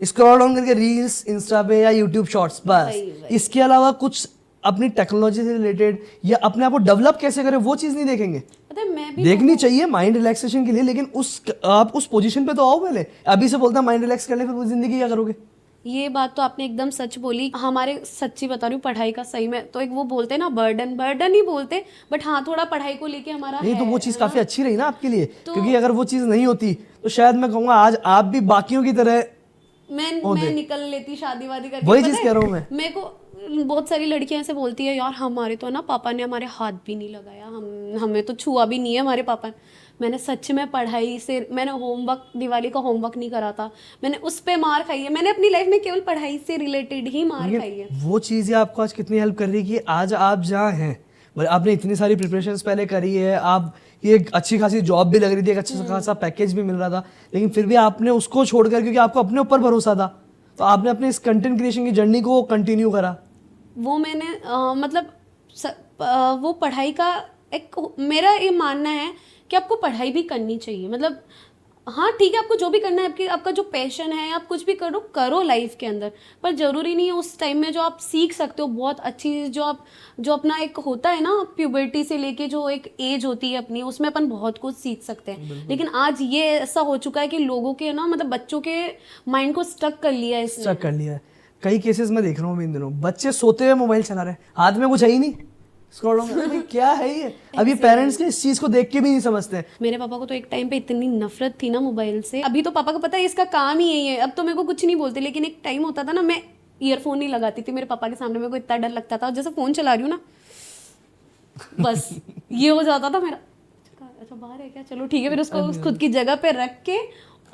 स्क्रॉल डाउन करके रील्स इंस्टा पे या यूट्यूब शॉर्ट्स, बस। इसके अलावा कुछ अपनी टेक्नोलॉजी से रिलेटेड या अपने आप को डेवलप कैसे करें वो चीज़ नहीं देखेंगे। पता है मैं भी देखनी चाहिए माइंड रिलैक्सेशन के लिए, लेकिन आप उस पोजीशन पे तो आओ पहले। अभी से बोलता माइंड रिलैक्स कर ले, फिर वो जिंदगी क्या करोगे। ये बात तो आपने एकदम सच बोली। हमारे सच्ची बता रही हूँ, पढ़ाई का सही में तो एक वो बोलते हैं ना बर्डन ही बोलते, बट हाँ थोड़ा पढ़ाई को लेके हमारा नहीं है, तो वो चीज़ काफ़ी अच्छी रही ना आपके लिए, क्योंकि अगर वो चीज़ नहीं होती तो शायद मैं कहूँगा आज आप भी बाकियों की तरह मैं निकल लेती शादी वादी करके। वही पता चीज़ है, कह रहा हूँ मैं। मेरे को बहुत सारी लड़कियां ऐसे बोलती है, यार हमारे तो ना पापा ने हमारे हाथ भी नहीं लगाया, हमें तो छुआ भी नहीं है हमारे पापा ने। मैंने सच में पढ़ाई से, मैंने होमवर्क, दिवाली का होमवर्क नहीं करा था, मैंने उस पे मार खाई है। मैंने अपनी लाइफ में केवल पढ़ाई से रिलेटेड ही मार खाई है। वो चीज़ें आपको आज कितनी हेल्प कर रही है कि आज आप जहाँ हैं, आपने इतनी सारी प्रिपरेशंस पहले करी है, आप ये एक अच्छी खासी जॉब भी लग रही थी, एक अच्छा खासा पैकेज भी मिल रहा था, लेकिन फिर भी आपने उसको छोड़कर, क्योंकि आपको अपने ऊपर भरोसा था, तो आपने अपने इस कंटेंट क्रिएशन की जर्नी को कंटिन्यू करा। वो मैंने वो पढ़ाई का एक, मेरा ये मानना है कि आपको पढ़ाई भी करनी चाहिए। मतलब हाँ ठीक है, आपको जो भी करना है, आपका जो पैशन है, आप कुछ भी करो लाइफ के अंदर, पर ज़रूरी नहीं है उस टाइम में जो आप सीख सकते हो बहुत अच्छी चीज़, जो अपना एक होता है ना प्यूबर्टी से लेके जो एक एज होती है अपनी, उसमें अपन बहुत कुछ सीख सकते हैं। लेकिन आज ये ऐसा हो चुका है कि लोगों के ना, मतलब बच्चों के माइंड को स्टक कर लिया है, स्टक कर लिया है। कई केसेस में देख रहा हूँ इन दिनों, बच्चे सोते हुए मोबाइल चला रहे हैं, हाथ में कुछ है ही नहीं, स्क्रॉल डाउन कर, क्या है ये। अभी पेरेंट्स के इस चीज को देख के भी नहीं समझते। मेरे पापा को तो एक टाइम पे इतनी नफरत थी ना मोबाइल से, अभी तो पापा को पता है इसका काम ही यही है, अब तो मेरे को कुछ नहीं बोलते, लेकिन एक टाइम होता था ना, मैं ईयरफोन नहीं लगाती थी मेरे पापा के सामने, मेरे को इतना डर लगता था, जैसे फोन चला रही हूँ ना, बस ये हो जाता था मेरा, अच्छा बाहर है क्या, चलो ठीक है, फिर उसको खुद की जगह पे रख के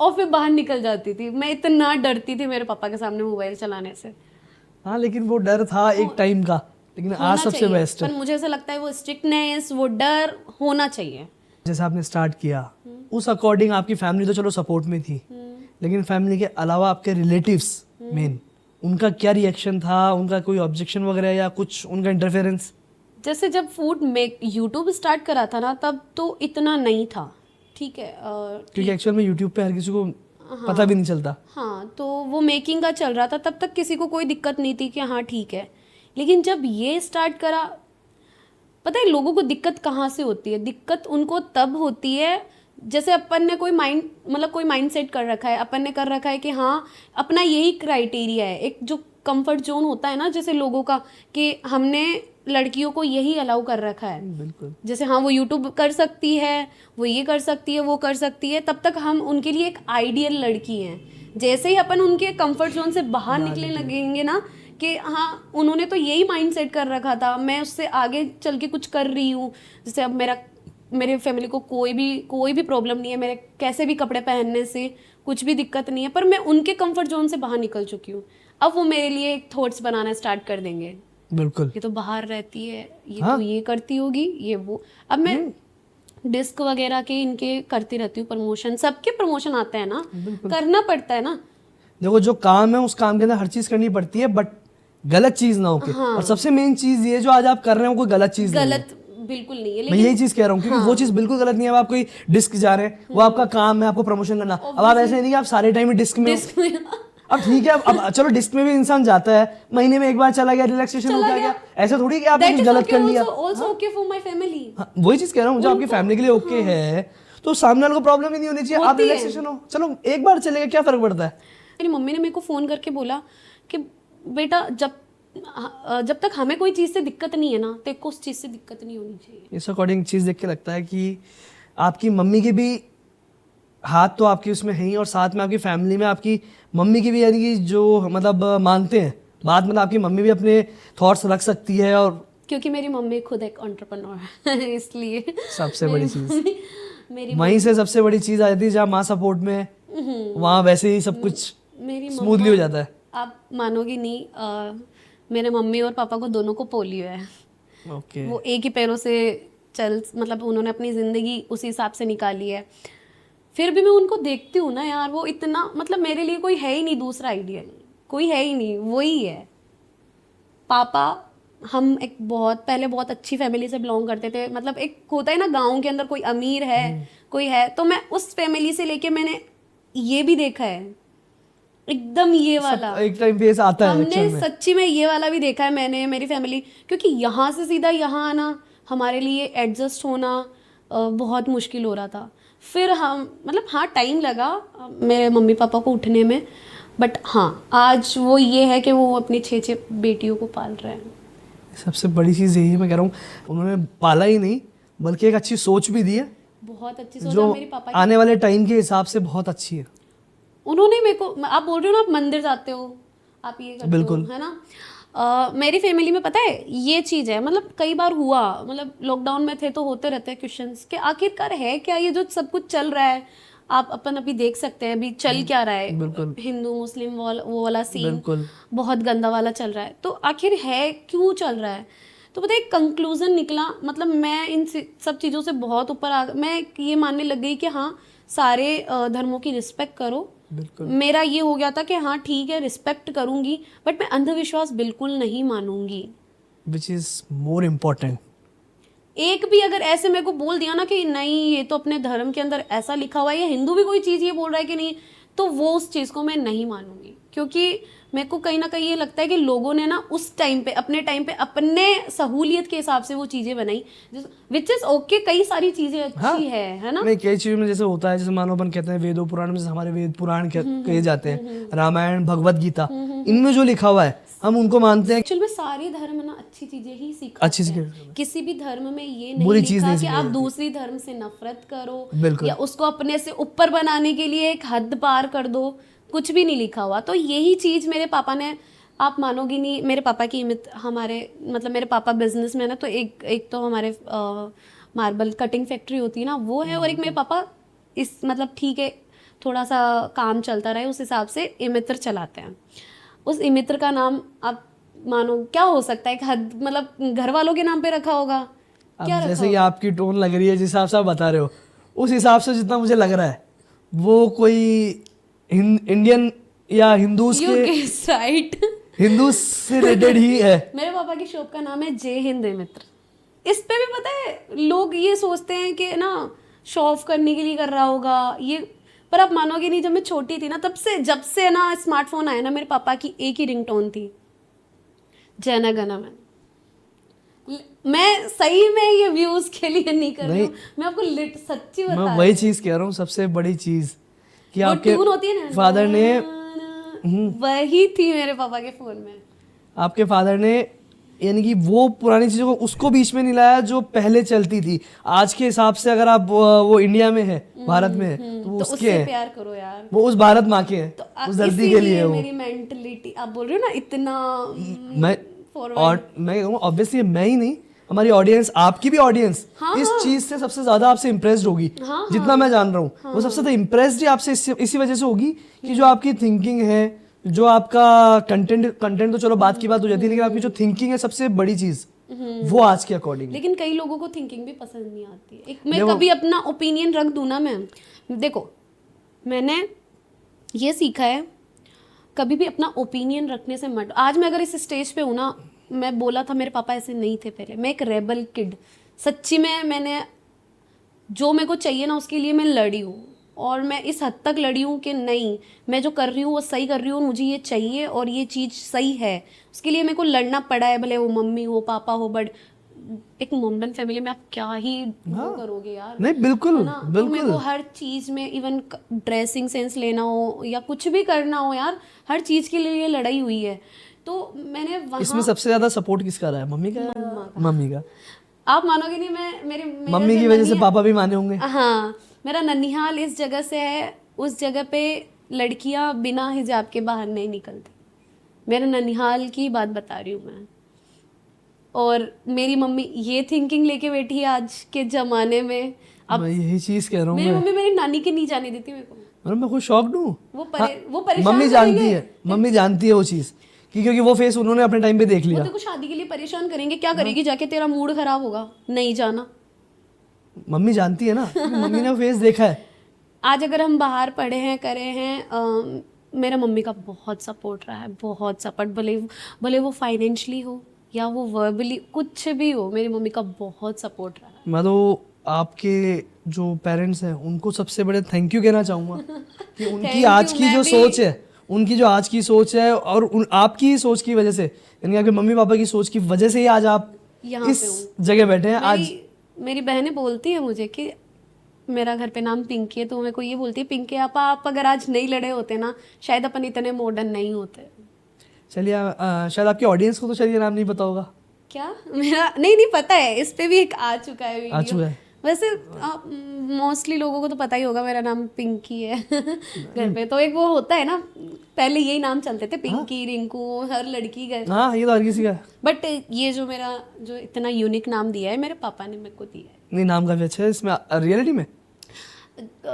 और फिर बाहर निकल जाती थी। मैं इतना डरती थी मेरे पापा के सामने मोबाइल चलाने से। हाँ लेकिन वो डर था एक टाइम का, लेकिन आज सबसे बेस्ट है। पर मुझे ऐसा लगता है वो स्ट्रिक्टनेस, वो डर होना चाहिए। जैसे आपने स्टार्ट किया उस अकॉर्डिंग आपकी फैमिली तो चलो सपोर्ट में थी, लेकिन फैमिली के अलावा आपके रिलेटिव्स मेन, उनका क्या रिएक्शन था, उनका कोई ऑब्जेक्शन वगैरह या कुछ उनका इंटरफेरेंस? जैसे जब फूड मेक यूट्यूब स्टार्ट करा था ना, तब तो इतना नहीं था, ठीक है, क्योंकि एक्चुअल में यूट्यूब पे हर किसी को पता भी नहीं चलता। हाँ, तो वो मेकिंग का चल रहा था, तब तक किसी को कोई दिक्कत नहीं थी कि हाँ ठीक है। लेकिन जब ये स्टार्ट करा, पता है लोगों को दिक्कत कहाँ से होती है? दिक्कत उनको तब होती है जैसे अपन ने कोई माइंड सेट कर रखा है, अपन ने कर रखा है कि हाँ अपना यही क्राइटेरिया है, एक जो कंफर्ट जोन होता है ना जैसे लोगों का, कि हमने लड़कियों को यही अलाउ कर रखा है। बिल्कुल। जैसे हाँ वो यूट्यूब कर सकती है, वो ये कर सकती है, वो कर सकती है, तब तक हम उनके लिए एक आइडियल लड़की हैं। जैसे ही अपन उनके कंफर्ट जोन से बाहर निकलने लगेंगे ना, कि हाँ उन्होंने तो यही माइंड सेट कर रखा था, मैं उससे आगे चल के कुछ कर रही हूँ, जैसे अब मेरे फैमिली को कोई भी प्रॉब्लम नहीं है, मेरे कैसे भी कपड़े पहनने से कुछ भी दिक्कत नहीं है, पर मैं उनके कंफर्ट जोन से बाहर निकल चुकी हूँ। अब वो मेरे लिए एक थॉट्स बनाना स्टार्ट कर देंगे बिल्कुल। ये तो बाहर रहती है, ये हाँ। तो ये करती होगी, ये वो। अब मैं डिस्क वगैरह के इनके करती रहती हूँ प्रमोशन, सबके प्रमोशन आते हैं ना, करना पड़ता है ना। देखो जो काम है उस काम के अंदर हर चीज करनी पड़ती है, बट गलत चीज ना हो के। और सबसे मेन चीज ये जो आज आप कर रहे हो कोई गलत चीज नहीं है। गलत बिल्कुल नहीं है, मैं लेकिन यही चीज कह रहा हूँ क्योंकि वो चीज बिल्कुल गलत नहीं है। अब आप कोई डिस्क जा रहे हैं, वो आपका काम है, आपको प्रमोशन करना। अब आप ऐसे नहीं कि आप सारे टाइम डिस्क में हो। डिस्क में अब ठीक है, अब चलो डिस्क में भी इंसान जाता है, महीने में एक बार चला गया, रिलैक्सेशन हो गया। ऐसा थोड़ी कि आपने That कुछ is गलत okay कर लिया। also okay for my family। हाँ, वही चीज कह रहा हूँ, जो आपकी फैमिली के लिए ओके है तो सामने वाले को प्रॉब्लम ही नहीं होनी चाहिए। आप होती है। रिलैक्सेशन हो, चलो एक बार चलेगा, क्या फर्क पड़ता है। मेरी मम्मी ने मेरे को फोन करके बोला कि बेटा जब तक हमें कोई चीज से दिक्कत नहीं है ना, तेरे को उस चीज से दिक्कत नहीं होनी चाहिए। इस अकॉर्डिंग चीज देख के लगता है कि आपकी मम्मी के भी हाथ तो आपकी उसमें है ही, और साथ में आपकी फैमिली में आपकी मम्मी की भी, यानी कि जो मतलब मानते हैं बात, मतलब आपकी मम्मी भी अपने थॉट्स रख सकती है। और क्योंकि मेरी मम्मी खुद एक एंटरप्रेन्योर है इसलिए सबसे बड़ी चीज मेरी वहीं से सबसे बड़ी चीज आ जाती है, जहाँ माँ सपोर्ट में है, वहाँ वैसे ही सब कुछ मेरी स्मूथली हो जाता है। आप मानोगी नहीं, मेरे मम्मी और पापा को दोनों को पोलियो है। ओके। वो एक ही पैरों से मतलब उन्होंने अपनी ज़िंदगी उसी हिसाब से निकाली है। फिर भी मैं उनको देखती हूँ ना यार, वो इतना मतलब मेरे लिए कोई है ही नहीं दूसरा आइडियल, कोई है ही नहीं, वही है पापा। हम एक बहुत अच्छी फैमिली से बिलोंग करते थे, मतलब एक होता है ना गांव के अंदर कोई अमीर है कोई है, तो मैं उस फैमिली से लेके मैंने ये भी देखा है एकदम ये वाला। एक टाइम फेस आता है हमने actual में। सच्ची में ये वाला भी देखा है मैंने, मेरी फैमिली, क्योंकि यहाँ से सीधा यहाँ आना हमारे लिए एडजस्ट होना बहुत मुश्किल हो रहा था। फिर हम मतलब हाँ टाइम लगा मेरे मम्मी पापा को उठने में, बट हाँ आज वो ये है कि वो अपनी 6 बेटियों को पाल रहे हैं। सबसे बड़ी चीज़ यही है, मैं कह रहा हूँ उन्होंने पाला ही नहीं बल्कि एक अच्छी सोच भी दी है, बहुत अच्छी सोच जो है मेरी पापा की। आने वाले टाइम के हिसाब से बहुत अच्छी है। उन्होंने मेरे को, आप बोल रहे हो ना आप मंदिर जाते हो, आप ये करते बिल्कुल। हो, है ना। मेरी फैमिली में पता है ये चीज़ है, मतलब कई बार हुआ, मतलब लॉकडाउन में थे तो होते रहते हैं क्वेश्चंस कि आखिरकार है क्या ये जो सब कुछ चल रहा है। आप अपन अभी देख सकते हैं अभी चल क्या रहा है, बिल्कुल। हिंदू मुस्लिम वो वाला सीन बिल्कुल। बहुत गंदा वाला चल रहा है। तो आखिर है क्यों चल रहा है, तो पता है एक कंक्लूजन निकला, मतलब मैं इन सब चीज़ों से बहुत ऊपर आ, मैं ये मानने लग गई कि हाँ सारे धर्मों की रिस्पेक्ट करो। बिल्कुल। मेरा ये हो गया था कि हाँ ठीक है रिस्पेक्ट करूंगी, बट मैं अंधविश्वास बिल्कुल नहीं मानूंगी। Which is more important. एक भी अगर ऐसे मेरे को बोल दिया ना कि नहीं ये तो अपने धर्म के अंदर ऐसा लिखा हुआ है, या हिंदू भी कोई चीज़ ये बोल रहा है कि नहीं, तो वो उस चीज़ को मैं नहीं मानूंगी। क्योंकि मेरे को कहीं ना कहीं ये लगता है कि लोगों ने ना उस टाइम पे अपने सहूलियत के हिसाब से वो चीज़ें बनाई, विच इज़ ओके। कई सारी चीज़ें अच्छी है ना। नहीं, कई चीज़ों में जैसे होता है, जैसे मानो अपन कहते हैं वेदों पुराण में, जैसे हमारे वेद पुराण कहे जाते हैं, रामायण भगवत गीता, इनमें जो लिखा हुआ है हम उनको मानते हैं। एक्चुअल में सारे धर्म ना अच्छी चीजें ही सिखाते अच्छी हैं। चीजें। किसी भी धर्म में ये बुरी नहीं चीज लिखा नहीं कि सिखाई आप जाती। दूसरी धर्म से नफरत करो बिल्कुल। या उसको अपने से ऊपर बनाने के लिए एक हद पार कर दो, कुछ भी नहीं लिखा हुआ। तो यही चीज मेरे पापा ने, आप मानोगी नहीं, मेरे पापा की हमारे मतलब मेरे पापा बिजनेस में ना, तो एक तो हमारे मार्बल कटिंग फैक्ट्री होती है ना वो है, और एक मेरे पापा इस मतलब ठीक है थोड़ा सा काम चलता रहे उस हिसाब से इमित्र चलाते हैं। उस इमित्र का नाम आप मानो क्या हो सकता है, हद मतलब घर वालों के नाम पे रखा होगा क्या रखा जैसे कि आपकी टोन लग रही है, जिस हिसाब से आप बता रहे हो, उस हिसाब से जितना मुझे लग रहा है वो कोई इंडियन या हिंदूज के राइट हिंदू से रिलेटेड ही है। मेरे पापा की शॉप का नाम है जय हिंद मित्र। इस पे भी पता है लोग ये सोचते हैं कि ना शो ऑफ करने के लिए कर रहा होगा ये, पर आप मानोगे नहीं, जब मैं छोटी थी ना जब से ना स्मार्टफोन आया ना, मेरे पापा की एक ही रिंगटोन थी, जय गण मन। मैं सही में ये व्यूज के लिए नहीं कर रही हूँ, मैं आपको सच्ची बता मैं वही चीज कह रहा हूँ, सबसे बड़ी चीज कि आपके ट्यून होती है ना फादर ने, वही थी मेरे पापा के फोन में। आपके फादर ने यानी कि वो पुरानी चीजों को उसको बीच में नहीं लाया जो पहले चलती थी। आज के हिसाब से अगर आप वो इंडिया में है, भारत में है, तो वो तो उसके उससे हैं, प्यार करो यार, वो उस भारत माँ के हैं, तो उस धरती के लिए है वो। मेरी मेंटलिटी आप बोल रहे हो ना इतना मैं और मैं कहूँगा ऑब्वियसली मैं ही नहीं, हमारी ऑडियंस, आपकी भी ऑडियंस इस चीज से सबसे ज्यादा आपसे इम्प्रेस्ड होगी। जितना मैं जान रहा हूँ वो सबसे ज्यादा इम्प्रेस्ड ही आपसे इसी वजह से होगी कि जो आपकी थिंकिंग है, जो आपका कंटेंट तो चलो बात की बात हो जाती है, लेकिन आपकी जो थिंकिंग है सबसे बड़ी चीज वो आज के अकॉर्डिंग। लेकिन कई लोगों को थिंकिंग भी पसंद नहीं आती। एक मैं देखो- कभी अपना ओपिनियन रख दूं ना, मैं देखो मैंने ये सीखा है, कभी भी अपना ओपिनियन रखने से मत। आज मैं अगर इस स्टेज पे हूँ ना, मैं बोला था मेरे पापा ऐसे नहीं थे पहले, मैं एक रेबल किड सच्ची में, मैंने जो मेरे को चाहिए ना उसके लिए मैं लड़ी हूँ, और मैं इस हद तक लड़ी हूँ कि नहीं मैं जो कर रही हूँ वो सही कर रही हूँ, मुझे ये चाहिए और ये चीज़ सही है, उसके लिए मेरे को लड़ना पड़ा है, भले वो मम्मी हो पापा हो। बट एक मॉडर्न फैमिली में आप क्या ही वो करोगे यार, नहीं बिल्कुल है ना? तो मेरे बिल्कुल। को हर चीज़ में, इवन ड्रेसिंग सेंस लेना हो या कुछ भी करना हो यार, हर चीज़ के लिए लड़ाई हुई है। तो मैंने इसमें वहाँ, सबसे ज्यादा सपोर्ट किसका रहा है? मम्मी का? मम्मी का। आप मानोगे नहीं, मैं मेरा मम्मी जो की वजह से ननिहाल- पापा भी माने होंगे। हाँ, मेरा ननिहाल इस जगह से है, उस जगह पे लड़कियां बिना हिजाब के बाहर नहीं निकलती। मेरे ननिहाल की बात बता रही हूँ मैं। और मेरी मम्मी ये थिंकिंग लेके बैठी है आज के जमाने में। अब मैं यही चीज कह रहा हूँ। मेरी मम्मी मेरी नानी के नहीं जाने देती मेरे को। मैं खुद शॉक्ड हूँ। वो हाँ, परेशान मम्मी जानती करेंगे। है, मम्मी जानती है वो चीज कि क्योंकि वो फेस उन्होंने अपने टाइम पे देख वो लिया। तेरे को शादी के लिए परेशान करेंगे, क्या करेगी जाके, तेरा मूड खराब होगा, नहीं जाना। मम्मी जानती है ना, क्योंकि मम्मी ने वो फेस देखा है। आज अगर हम बाहर पढ़े हैं करे हैं, मेरा मम्मी का बहुत सपोर्ट रहा है, बहुत सपोर्ट, भले भले वो फाइनेंशियली हो या वो वर्बली, कुछ भी हो, मेरी मम्मी का बहुत सपोर्ट रहा है। मैं तो आपके जो पेरेंट्स हैं उनको सबसे बड़े थैंक यू कहना चाहूँगा कि उनकी Thank आज you, की मैं जो भी- सोच है, उनकी जो आज की सोच है और आपकी ही सोच की वजह से, यानी आपके मम्मी पापा की सोच की वजह से ही आज आप यहाँ इस पे हूँ। जगह बैठे हैं आज। मेरी बहनें बोलती है मुझे कि मेरा घर पे नाम पिंकी है, तो मेरे को ये बोलती है, पिंकी आप अगर आज नहीं लड़े होते ना, शायद अपन इतने मॉडर्न नहीं होते। चलिए शायद आपकी ऑडियंस को तो शायद ये नाम नहीं पता होगा। क्या? मेरा नहीं पता है, इस पे भी एक आ चुका है वीडियो। आ चुका है। वैसे मोस्टली लोगों को तो पता ही होगा मेरा नाम पिंकी है घर पे। तो एक वो होता है ना, पहले यही नाम चलते थे, पिंकी, रिंकू, हर लड़की घर। हाँ ये तो हर किसी का है। बट ये जो मेरा जो इतना यूनिक नाम दिया है, मेरे पापा ने मेरे को दिया नहीं नाम काफी अच्छा है इसमें रियलिटी में।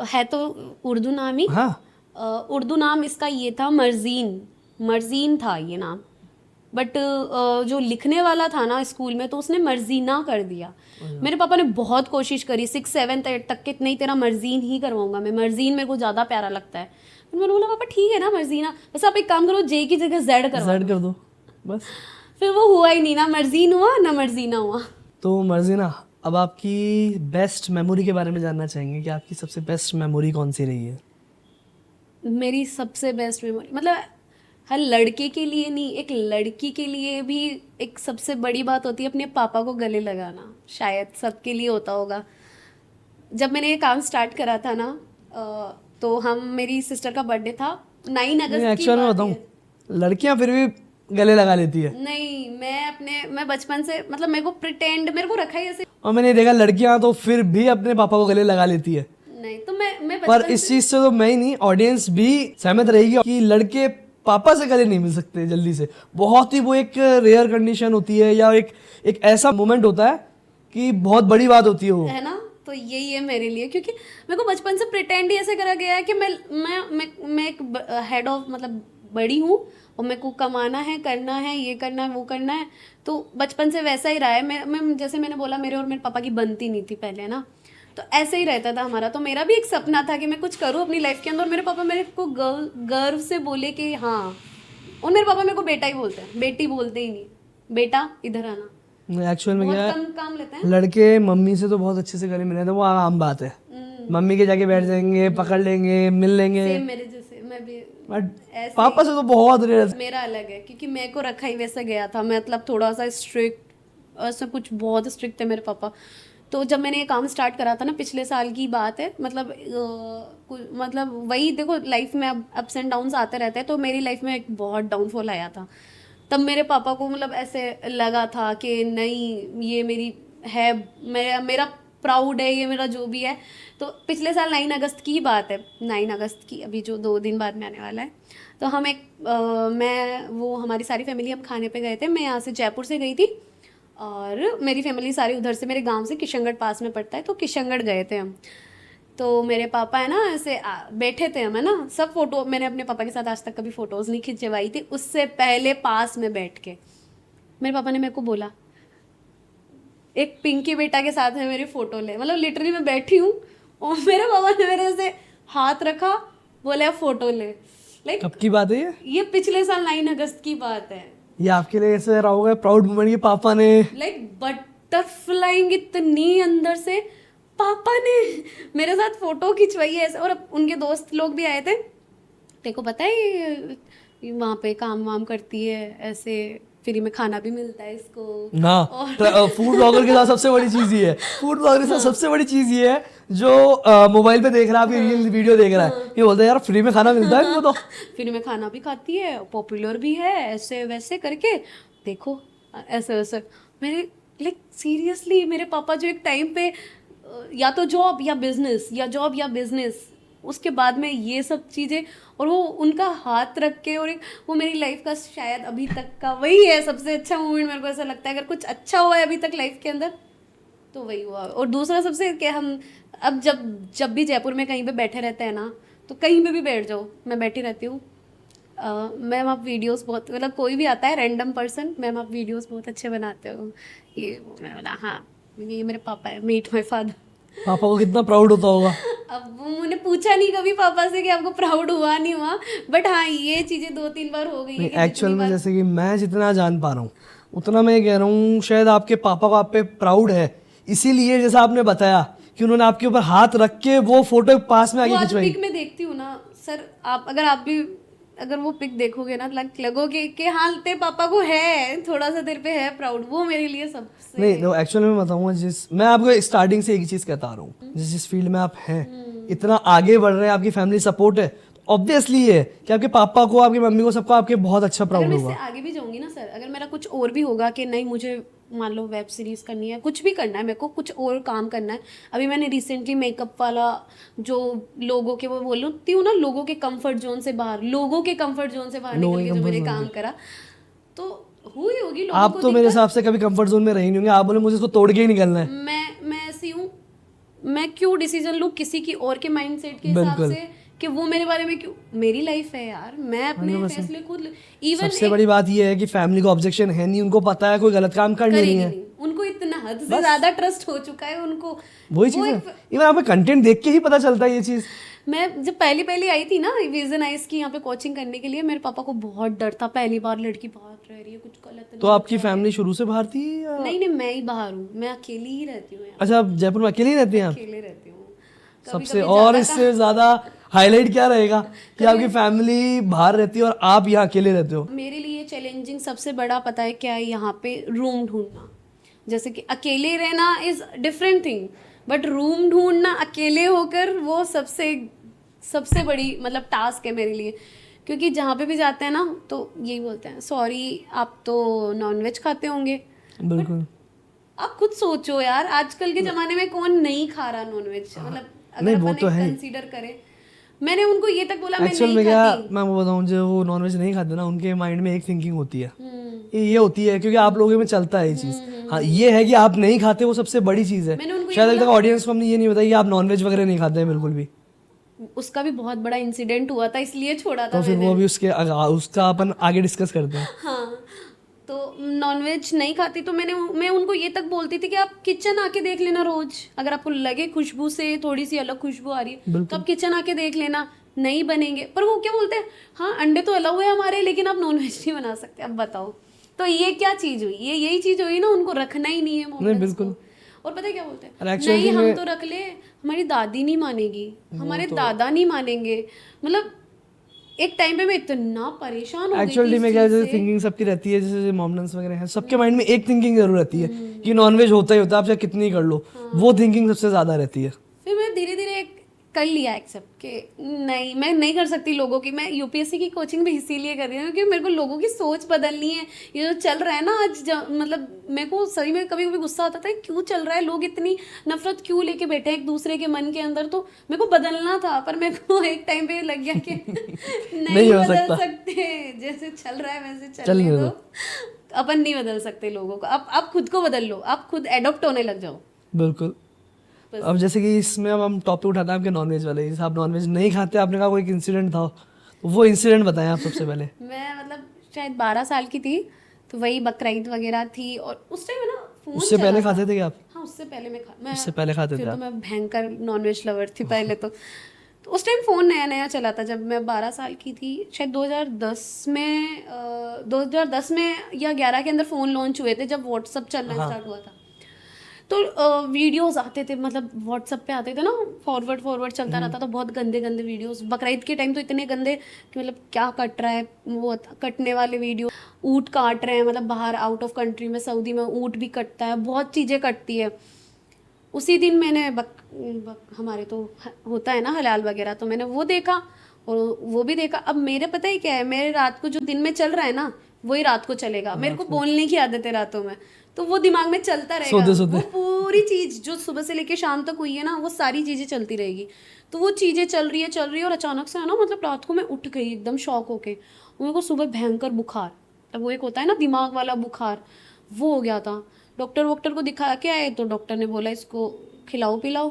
है तो उर्दू नाम ही। हाँ उर्दू नाम इसका ये था, मर्जीन था ये नाम। बट जो लिखने वाला था ना स्कूल में, तो उसने मर्जीना कर दिया। मेरे पापा ने बहुत कोशिश करी 6, 7, 8 तक कि नहीं तेरा मर्जीन ही करवाऊंगा मैं, मर्जीन मेरे को ज़्यादा प्यारा लगता है। तो मैंने बोला पापा ठीक है ना मर्जीना, बस आप एक काम करो, जे की जगह जेड करवा Z कर दो बस। फिर वो हुआ ही नहीं, ना मर्जीन हुआ ना मर्जीना हुआ। तो मर्जीना, अब आपकी बेस्ट मेमोरी के बारे में जानना चाहेंगे कि आपकी सबसे बेस्ट मेमोरी कौन सी रही है? मेरी सबसे बेस्ट मेमोरी, मतलब हर लड़के के लिए नहीं, एक लड़की के लिए भी एक सबसे बड़ी बात होती है अपने पापा को गले लगाना। शायद सबके लिए होता होगा। जब मैंने ये काम स्टार्ट करा था ना, तो मेरी सिस्टर का बर्थडे था, 9 अगस्त की एक्चुअल में बात बताऊं, है। लड़कियां फिर भी गले लगा लेती है, नहीं, मैं बचपन से, मतलब मेरे को प्रिटेंड, मेरे को रखा ही ऐसे। और मैंने देखा लड़कियां तो फिर भी अपने पापा को गले लगा लेती है। नहीं तो मैं पर बचपन इस चीज से तो मैं ही नहीं, ऑडियंस भी सहमत रहेगी कि लड़के पापा से गले नहीं मिल सकते जल्दी से। बहुत ही वो एक रेयर कंडीशन होती है, या एक ऐसा मोमेंट होता है कि बहुत बड़ी बात होती है वो। है ना, तो यही है मेरे लिए, क्योंकि मेरे को बचपन से प्रिटेंड ही ऐसे करा गया है कि मैं एक हेड ऑफ, मतलब बड़ी हूँ और मेरे को कमाना है, करना है, ये करना है, वो करना है। तो बचपन से वैसा ही रहा है। मैं जैसे मैंने बोला, मेरे और मेरे पापा की बनती नहीं थी पहले ना, तो ऐसे ही रहता था हमारा। तो मेरा भी एक सपना था कि मैं कुछ करूँ अपनी लाइफ के अंदर, और मेरे पापा मेरे को गर्व से बोले कि हाँ। और मेरे पापा मेरे को बेटा ही बोलते हैं, बेटी बोलते ही नहीं, बेटा इधर आना। एक्चुअल में क्या बहुत है, कम काम लेते हैं। लड़के मम्मी से तो बहुत अच्छे से गले मिले थे, वो आम बात है। मम्मी के जाके बैठ जाएंगे, पकड़ लेंगे, मिल लेंगे। सेम मेरे जैसे, मैं भी बट ऐसे पापा से तो बहुत रेयर। मेरा अलग है, क्योंकि मेरे को रखा ही वैसा गया था। मतलब थोड़ा सा स्ट्रिक्ट, ऐसा कुछ बहुत स्ट्रिक्ट थे मेरे पापा। तो जब मैंने ये काम स्टार्ट करा था ना, पिछले साल की बात है, मतलब वही देखो, लाइफ में अब अप्स एंड डाउन्स आते रहते हैं। तो मेरी लाइफ में एक बहुत डाउनफॉल आया था। तब मेरे पापा को मतलब ऐसे लगा था कि नहीं, ये मेरी है, मेरा प्राउड है, ये मेरा जो भी है। तो पिछले साल 9 अगस्त की ही बात है, 9 अगस्त की, अभी जो 2 दिन बाद में आने वाला है। तो हम हमारी सारी फैमिली हम खाने पे गए थे। मैं यहाँ से जयपुर से गई थी, और मेरी फैमिली सारी उधर से, मेरे गांव से, किशनगढ़ पास में पड़ता है, तो किशनगढ़ गए थे हम। तो मेरे पापा है ना ऐसे बैठे थे हम, है ना, सब फोटो मैंने अपने पापा के साथ आज तक कभी फोटोज नहीं खिंचवाई थी, उससे पहले पास में बैठ के मेरे पापा ने मेरे को बोला एक पिंकी बेटा के साथ है मेरी फोटो ले, मतलब लिटरली मैं बैठी हूँ और मेरे पापा ने मेरे से हाथ रखा, बोले अब फोटो ले। लाइक कब की बात है ये पिछले साल 9 अगस्त की बात है। ये आपके लिए ऐसे रहा होगा प्राउड मोमेंट कि पापा ने लाइक बटरफ्लाइंग इतनी अंदर से, पापा ने मेरे साथ फोटो खिंचवाई है ऐसे। और अब उनके दोस्त लोग भी आए थे, तेरे को पता है ये वहाँ पे काम वाम करती है, ऐसे फ्री में खाना भी मिलता है इसको। हाँ, फूड ब्लॉगर के साथ सबसे बड़ी चीज ये है, फूड ब्लॉगर के साथ सबसे बड़ी चीज ये है जो मोबाइल पे देख रहा है, आपकी रील वीडियो देख रहा है, ये बोलता है यार फ्री में खाना मिलता है इनको तो। फ्री में खाना भी खाती है, पॉपुलर भी है, ऐसे वैसे करके देखो, ऐसे वैसे। मेरे लाइक सीरियसली मेरे पापा जो एक टाइम पे या तो जॉब या बिजनेस, या जॉब या बिजनेस, उसके बाद में ये सब चीज़ें, और वो उनका हाथ रख के, और एक वो मेरी लाइफ का शायद अभी तक का वही है सबसे अच्छा मोमेंट। मेरे को ऐसा लगता है अगर कुछ अच्छा हुआ है अभी तक लाइफ के अंदर तो वही हुआ। और दूसरा सबसे कि हम अब जब भी जयपुर में कहीं पे बैठे रहते हैं ना, तो कहीं पे भी बैठ जाओ, मैं बैठी रहती हूँ, मैम आप वीडियोस बहुत, मतलब कोई भी आता है रैंडम पर्सन, मैम आप वीडियोस बहुत अच्छे बनाते हो, ये मैं बोला हाँ ये मेरे पापा है, मीट माय फादर। पापा को कितना प्राउड होता होगा। अब वो मैंने पूछा नहीं कभी पापा से कि आपको प्राउड हुआ नहीं हुआ, बट हाँ ये चीज़ें 2-3 बार हो गई है कि एक्चुअल में जैसे कि मैं जितना जान पा रहा हूँ उतना मैं कह रहा हूँ, शायद आपके पापा को आप पे प्राउड है, इसीलिए जैसा आपने बताया कि उन्होंने आपके ऊपर हाथ रख के वो फोटो पास में आगे वो खिंचवाई। पिक में देखती हूँ ना सर, आप भी अगर वो पिक देखोगे ना लगोगे कि हाँ तेरे पापा को है, थोड़ा सा देर पे है प्राउड, वो मेरे लिए सबसे। नहीं तो एक्चुअली मैं बताऊंगा, मैं आपको स्टार्टिंग से एक चीज कहता आ रहा हूँ, जिस फील्ड में आप हैं इतना आगे बढ़ रहे हैं, आपकी फैमिली सपोर्ट है, ऑब्वियसली ये है कि आपके पापा को, आपकी मम्मी को, सबको आपके बहुत अच्छा अगर प्राउड मैं होगा। इससे आगे भी जाऊंगी ना सर, अगर मेरा कुछ और भी होगा कि नहीं मुझे मान लो वेब सीरीज करनी है, कुछ भी करना है, मेरे को कुछ और काम करना है। अभी मैंने रिसेंटली मेकअप वाला जो लोगों के, वो बोलती हूँ ना, लोगों के कंफर्ट जोन से बाहर, लोगों के कंफर्ट जोन से बाहर निकल के जो मैंने काम करा, तो हुई होगी लोगों आप को तो मेरे हिसाब से कभी कंफर्ट जोन में रही नहीं होंगे, आप बोले मुझे इसको तोड़ के ही निकलना है। मैं ऐसी हूँ, मैं क्यों डिसीजन लूँ किसी की और के माइंडसेट के हिसाब से कि वो मेरे बारे में क्यों, मेरी लाइफ है यार, मैं अपने फैसले खुद। इवन सबसे बड़ी बात ये है कि फैमिली को ऑब्जेक्शन है नहीं, उनको पता है कोई गलत काम कर नहीं है, उनको इतना हद से ज्यादा ट्रस्ट हो चुका है उनको। वही चीज है। इवन आपको कंटेंट देख के ही पता चलता है ये चीज। मैं जब पहली आई थी ना विजन आइज की यहाँ पे कोचिंग करने के लिए, मेरे पापा को बहुत डर था, पहली बार लड़की बाहर रह रही है, कुछ गलत तो आपकी फैमिली शुरू से बाहर थी या? नहीं, मैं ही बाहर हूँ, मैं अकेली ही रहती हूँ। अच्छा, आप जयपुर में अकेले ही रहते हैं आप? अकेले रहती हूँ सबसे और इससे ज्यादा हाईलाइट क्या रहेगा कि आपकी फैमिली बाहर रहती है और आप यहाँ अकेले रहते हो। मेरे लिए चैलेंजिंग सबसे बड़ा पता है क्या है, यहाँ पे रूम ढूंढना। जैसे कि अकेले रहना is different thing, but room ढूंढना अकेले होकर वो सबसे बड़ी मतलब टास्क है मेरे लिए। क्योंकि जहाँ पे भी जाते हैं ना तो यही बोलते हैं, सॉरी आप तो नॉनवेज खाते होंगे। बिल्कुल, आप खुद सोचो यार, आजकल के ज़माने में कौन नहीं खा रहा नॉनवेज, मतलब नहीं, अगर वो अपन तो है। कंसीडर करें। मैंने उनको ये तक बोला मैं एक्चुअल नहीं में क्या खाती। मैं वो बताऊँ, जो वो नॉनवेज नहीं खाते ना उनके माइंड में एक थिंकिंग होती है, ये होती है क्योंकि आप लोगों में चलता है ये चीज़। हाँ, ये है कि आप नहीं खाते, वो सबसे बड़ी चीज़ है। मैंने उनको शायद अभी तक ऑडियंस को हमने ये नहीं बताया कि आप नॉनवेज वगैरह नहीं खाते हैं बिल्कुल भी। उसका भी बहुत बड़ा इंसिडेंट हुआ था, इसलिए छोड़ा था तो फिर वो भी उसका अपन आगे डिस्कस करते हैं। हाँ, तो नॉनवेज नहीं खाती तो मैं उनको ये तक बोलती थी कि आप किचन आके देख लेना रोज, अगर आपको लगे खुशबू से थोड़ी सी अलग खुशबू आ रही है तो आप किचन आके देख लेना, नहीं बनेंगे। पर वो क्या बोलते हैं, हाँ अंडे तो अलाउ है हमारे, लेकिन आप नॉनवेज नहीं बना सकते। अब बताओ, तो ये क्या चीज़ हुई, ये यही चीज़ हुई ना, उनको रखना ही नहीं है मोमेंट्स को। और पता है क्या बोलते हैं, नहीं हम तो रख ले, हमारी दादी नहीं मानेगी, हमारे दादा नहीं मानेंगे। मतलब एक टाइम पे मैं इतना परेशान हो गई थी एक्चुअली में क्या, जैसे थिंकिंग सबकी रहती है, जैसे मॉमडन्स वगैरह हैं, सबके माइंड में एक थिंकिंग जरूर रहती है कि नॉनवेज होता ही होता है, आप चाहे कितनी ही कर लो, वो थिंकिंग सबसे ज्यादा रहती है। फिर मैं धीरे धीरे कर लिया एक्सेप्ट कि नहीं, मैं नहीं कर सकती लोगों की। मैं यूपीएससी की कोचिंग भी इसीलिए कर रही हूँ क्योंकि मेरे को लोगों की सोच बदलनी है। ये जो चल रहा है ना आज, मतलब मेरे को सही में कभी कभी गुस्सा आता था, क्यों चल रहा है, लोग इतनी नफरत क्यों लेके बैठे हैं एक दूसरे के मन के अंदर। तो मेरे को बदलना था, पर मेरे को एक टाइम पे लग गया कि नहीं बदल सकते, जैसे चल रहा है वैसे चलने दो, अपन नहीं बदल सकते लोगों को। आप खुद को बदल लो, आप खुद एडॉप्ट होने लग जाओ। बिल्कुल। बस। अब जैसे कि इसमें अब हम टॉपिक उठाते हैं आपके नॉनवेज वाले, जैसे आप नॉनवेज नहीं खाते, आपने कहा कोई इंसिडेंट था, तो वो इंसिडेंट बताएं आप सबसे पहले। मैं मतलब शायद 12 साल की थी, तो वही बकरीद वगैरह थी, और उस टाइम है ना फोन उससे चला पहले था। खाते थे क्या आप? हाँ, उससे पहले मैं उससे पहले खाते फिर थे तो आप? मैं भयंकर नॉनवेज लवर थी पहले तो उस टाइम फ़ोन नया नया चला था, जब मैं 12 साल की थी, शायद 2010 में 2010 में या 11 के अंदर फ़ोन लॉन्च हुए थे, जब व्हाट्सअप चलना हाँ। स्टार्ट हुआ था। तो वीडियोस आते थे, मतलब व्हाट्सअप पे आते थे ना, फॉरवर्ड फॉरवर्ड चलता रहता था, बहुत गंदे गंदे वीडियोस। बकरीद के टाइम तो इतने गंदे कि मतलब क्या कट रहा है, वो कटने वाले वीडियो, ऊँट काट रहे हैं, मतलब बाहर आउट ऑफ कंट्री में, सऊदी में ऊँट भी कटता है, बहुत चीज़ें कटती है। उसी दिन मैंने हमारे तो होता है ना हलाल वगैरह, तो मैंने वो देखा और वो भी देखा। अब मेरे पता ही क्या है, मेरे रात को जो दिन में चल रहा है ना, वही रात को चलेगा। मेरे को बोलने की आदत है रातों में, तो वो दिमाग में चलता रहेगा। सोते सोते। वो पूरी चीज जो सुबह से लेके शाम तक हुई है ना, वो सारी चीजें चलती रहेगी। तो वो चीजें चल रही है और अचानक से है ना, मतलब रात को मैं उठ गई एकदम शॉक होके। मेरे को सुबह भयंकर बुखार, तब वो एक होता है ना दिमाग वाला बुखार, वो हो गया था। डॉक्टर को दिखा के आए, तो डॉक्टर ने बोला इसको खिलाओ पिलाओ,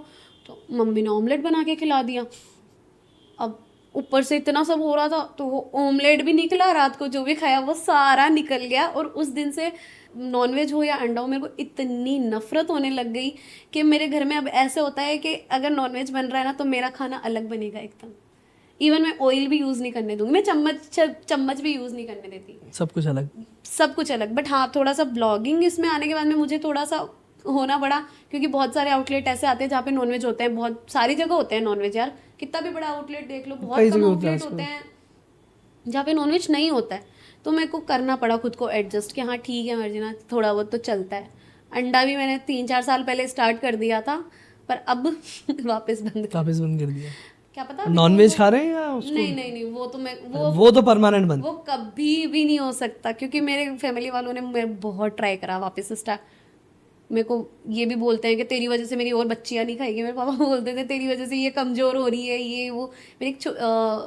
तो मम्मी ने ऑमलेट बना के खिला दिया। अब ऊपर से इतना सब हो रहा था, तो वो ऑमलेट भी निकला, रात को जो भी खाया वो सारा निकल गया। और उस दिन से नॉनवेज हो या अंडा हो, मेरे को इतनी नफरत होने लग गई कि मेरे घर में अब ऐसे होता है कि अगर नॉनवेज बन रहा है ना, तो मेरा खाना अलग बनेगा एकदम। इवन मैं ऑयल भी यूज़ नहीं करने दूंगी, मैं चम्मच भी यूज़ नहीं करने देती, सब कुछ अलग। सब कुछ अलग। बट हाँ, थोड़ा सा ब्लॉगिंग इसमें आने के बाद में मुझे थोड़ा सा होना पड़ा, क्योंकि बहुत सारे आउटलेट ऐसे आते हैं जहाँ पे नॉनवेज होते हैं, बहुत सारी जगह होते हैं नॉनवेज यार, कितना भी बड़ा आउटलेट देख लो, बहुत कई कम जगह होता है आउटलेट होते हैं जहाँ पे नॉनवेज नहीं होता है। तो मेरे को करना पड़ा खुद को एडजस्ट कि हाँ ठीक है मर्जिना, थोड़ा बहुत तो चलता है। अंडा भी मैंने 3-4 साल पहले स्टार्ट कर दिया था, पर अब वापस बंद कर, वापस बंद कर दिया। क्या पता अभी नॉनवेज वो- खा रहे हैं या उसको? नहीं, वो तो मैं वो तो परमानेंट बंद। वो कभी भी नहीं हो सकता, क्योंकि मेरे फैमिली वालों ने मेरे बहुत ट्राई करा वापस स्टार्ट। मेरे को ये भी बोलते हैं कि तेरी वजह से मेरी और बच्चियां नहीं खाएगी। मेरे पापा बोलते थे तेरी वजह से ये कमज़ोर हो रही है, ये वो। मेरी एक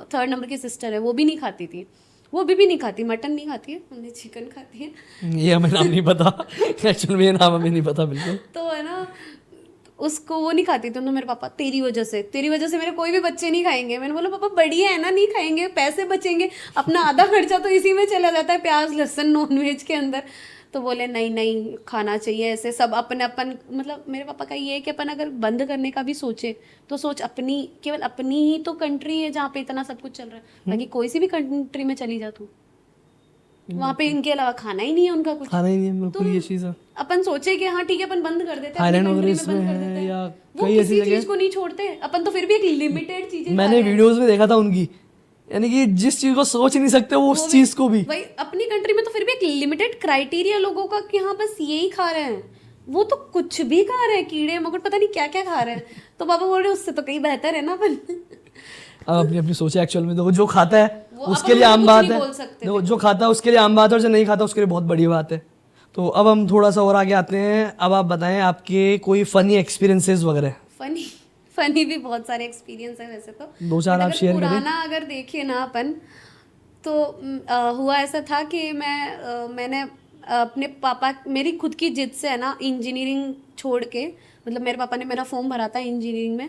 3rd नंबर की सिस्टर है, वो भी नहीं खाती थी, वो अभी भी नहीं खाती, मटन नहीं खाती है, हमने चिकन खाती है। ये हमें नाम नहीं पता, एक्चुअल में ये नाम हमें नहीं पता बिल्कुल। तो है ना, उसको वो नहीं खाती थी, तो मेरे पापा तेरी वजह से मेरे कोई भी बच्चे नहीं खाएंगे। मैंने बोला पापा बढ़िया है ना, नहीं खाएंगे, पैसे बचेंगे, अपना आधा खर्चा तो इसी में चला जाता है, प्याज लहसुन नॉनवेज के अंदर। तो बोले नहीं खाना चाहिए ऐसे सब अपने अपन। मतलब मेरे पापा का ये है कि अपन अगर बंद करने का भी सोचे तो सोच अपनी, केवल अपनी ही तो कंट्री है जहाँ पे इतना सब कुछ चल रहा है, बाकी कोई सी भी कंट्री में चली जा तू, वहाँ पे इनके अलावा खाना ही नहीं है उनका कुछ। खाना ही नहीं है बिल्कुल, ये चीज़ है। अपन सोचे कि हाँ ठीक है अपन बंद कर देते हैं, थाईलैंड अपनी वगैरह कंट्री में इसमें बंद कर है देते हैं, या वो कई ऐसी किसी चीज जगह। को नहीं छोड़ते। अपन तो फिर भी एक लिमिटेड चीजें मैंने वीडियोस में देखा था उनकी, यानी कि जिस चीज़ को सोच नहीं सकते वो उस चीज़ को भी। भाई अपनी कंट्री में तो फिर भी एक लिमिटेड क्राइटेरिया लोगों का कि हाँ बस यही खा रहे हैं, वो तो कुछ भी खा रहे हैं, कीड़े मकोड़ पता नहीं क्या क्या खा रहे हैं। तो पापा बोल रहे हैं उससे तो कहीं बेहतर है ना अपन। अब अपनी अपनी सोचे एक्चुअल में। देखो जो खाता है वो उसके अपन लिए उनको आम कुछ बात नहीं है, बोल सकते देखो जो खाता है उसके लिए आम बात है, और जो नहीं खाता उसके लिए बहुत बड़ी बात है। तो अब हम थोड़ा सा और आगे आते हैं। अब आप बताएं आपके कोई फनी एक्सपीरियंसेस वगैरह। फनी भी बहुत सारे एक्सपीरियंस है वैसे तो, 2-4 But आप अगर शेयर करें। पुराना अगर देखिए ना अपन, तो हुआ ऐसा था कि मैंने अपने पापा, मेरी खुद की जिद से है ना, इंजीनियरिंग छोड़ के, मतलब मेरे पापा ने मेरा फॉर्म भरा था इंजीनियरिंग में,